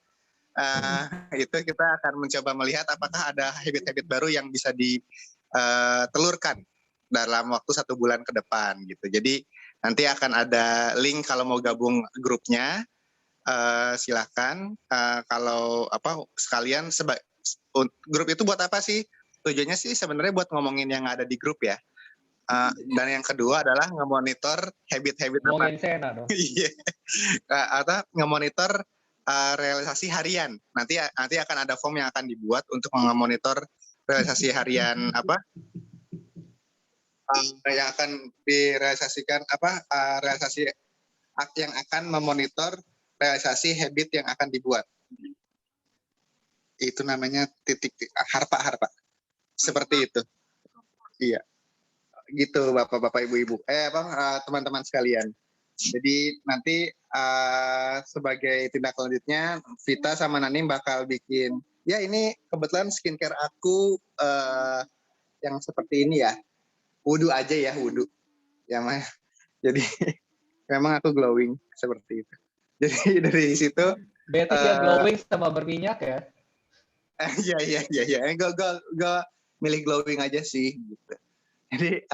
Itu kita akan mencoba melihat apakah ada habit-habit baru yang bisa ditelurkan dalam waktu 1 bulan ke depan gitu. Jadi nanti akan ada link kalau mau gabung grupnya, silakan. Kalau sekalian grup itu buat apa sih? Tujuannya sih sebenarnya buat ngomongin yang ada di grup ya. Dan yang kedua adalah ngemonitor habit-habit ngomongin Sena dong. Iya. Atau ngemonitor realisasi harian. Nanti akan ada form yang akan dibuat untuk memonitor realisasi harian yang akan direalisasikan realisasi yang akan memonitor realisasi habit yang akan dibuat. Itu namanya harpa. Seperti itu. Iya. Gitu Bapak-bapak, Ibu-ibu. Teman-teman sekalian. Jadi nanti sebagai tindak lanjutnya Vita sama Nanim bakal bikin, ya ini kebetulan skincare aku yang seperti ini ya. Wudhu aja ya, wudhu. Ya, jadi memang aku glowing seperti itu. Jadi dari situ berarti dia glowing sama berminyak ya? Iya. Gue milih glowing aja sih gitu. Jadi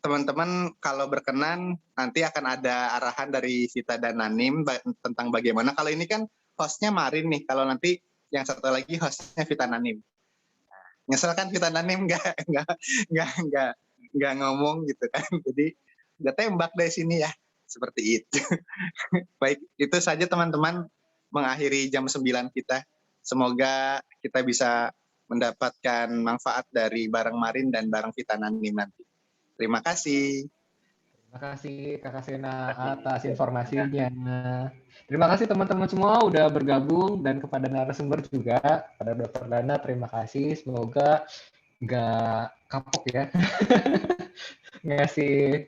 teman-teman kalau berkenan nanti akan ada arahan dari Vita dan Nanim tentang bagaimana. Kalau ini kan hostnya Marin nih, kalau nanti yang satu lagi hostnya Vita Nanim. Nyesel kan Vita Nanim nggak ngomong gitu kan. Jadi udah tembak dari sini ya. Seperti itu. Baik, itu saja teman-teman mengakhiri jam 9 kita. Semoga kita bisa mendapatkan manfaat dari bareng Marin dan bareng Vita Nanim nanti. Terima kasih. Terima kasih Kakak Sena atas informasinya. Terima kasih teman-teman semua udah bergabung, dan kepada narasumber juga, pada Dr. Dana terima kasih. Semoga nggak kapok ya. Ngasih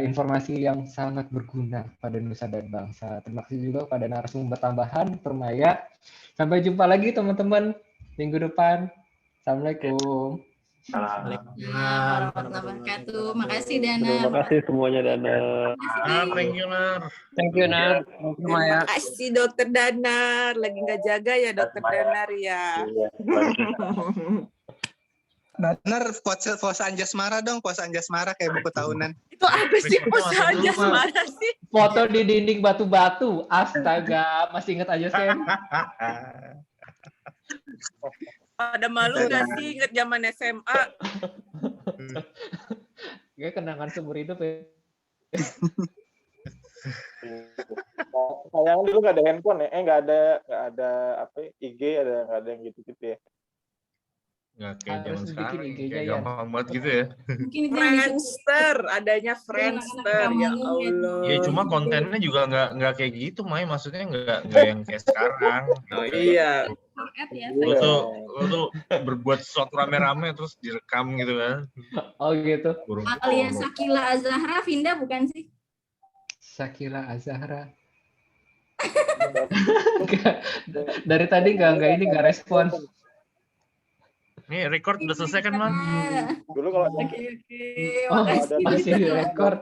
informasi yang sangat berguna pada nusa dan bangsa. Terima kasih juga pada narasumber tambahan, Permaya. Sampai jumpa lagi teman-teman minggu depan. Assalamualaikum. Assalamualaikum warahmatullahi wabarakatuh. Makasih Dana. Terima kasih semuanya Dana. Thank you, Nar. Thank you, Nar. Terima kasih Dokter Danar. Lagi nggak jaga ya Dokter Danar ya. Danar, pose Anjasmara dong, pose Anjasmara kayak buku tahunan. Itu apa sih pose Anjasmara sih? Foto di dinding batu-batu. Astaga, masih ingat aja Sen. Pada malu nggak sih inget zaman SMA? Ya kenangan seumur hidup ya. Sayang dulu nggak ada handphone ya, nggak ada IG, nggak ada yang gitu-gitu ya. Nggak kayak zaman sekarang, IG-nya kayak ya. gampang banget gitu ya. Friendster, adanya Friendster, ya Allah. Ya cuma kontennya juga nggak kayak gitu, Mai. Maksudnya nggak yang kayak sekarang. Oh iya. Lo tuh berbuat sesuatu rame-rame terus direkam gitu kan. Oh gitu. Alias Sakila Azahra, Vinda bukan sih? Sakila Azahra. Dari tadi nggak respon. Nih record udah selesai kan, Man? Dulu kalau Oke. Oh, masih record.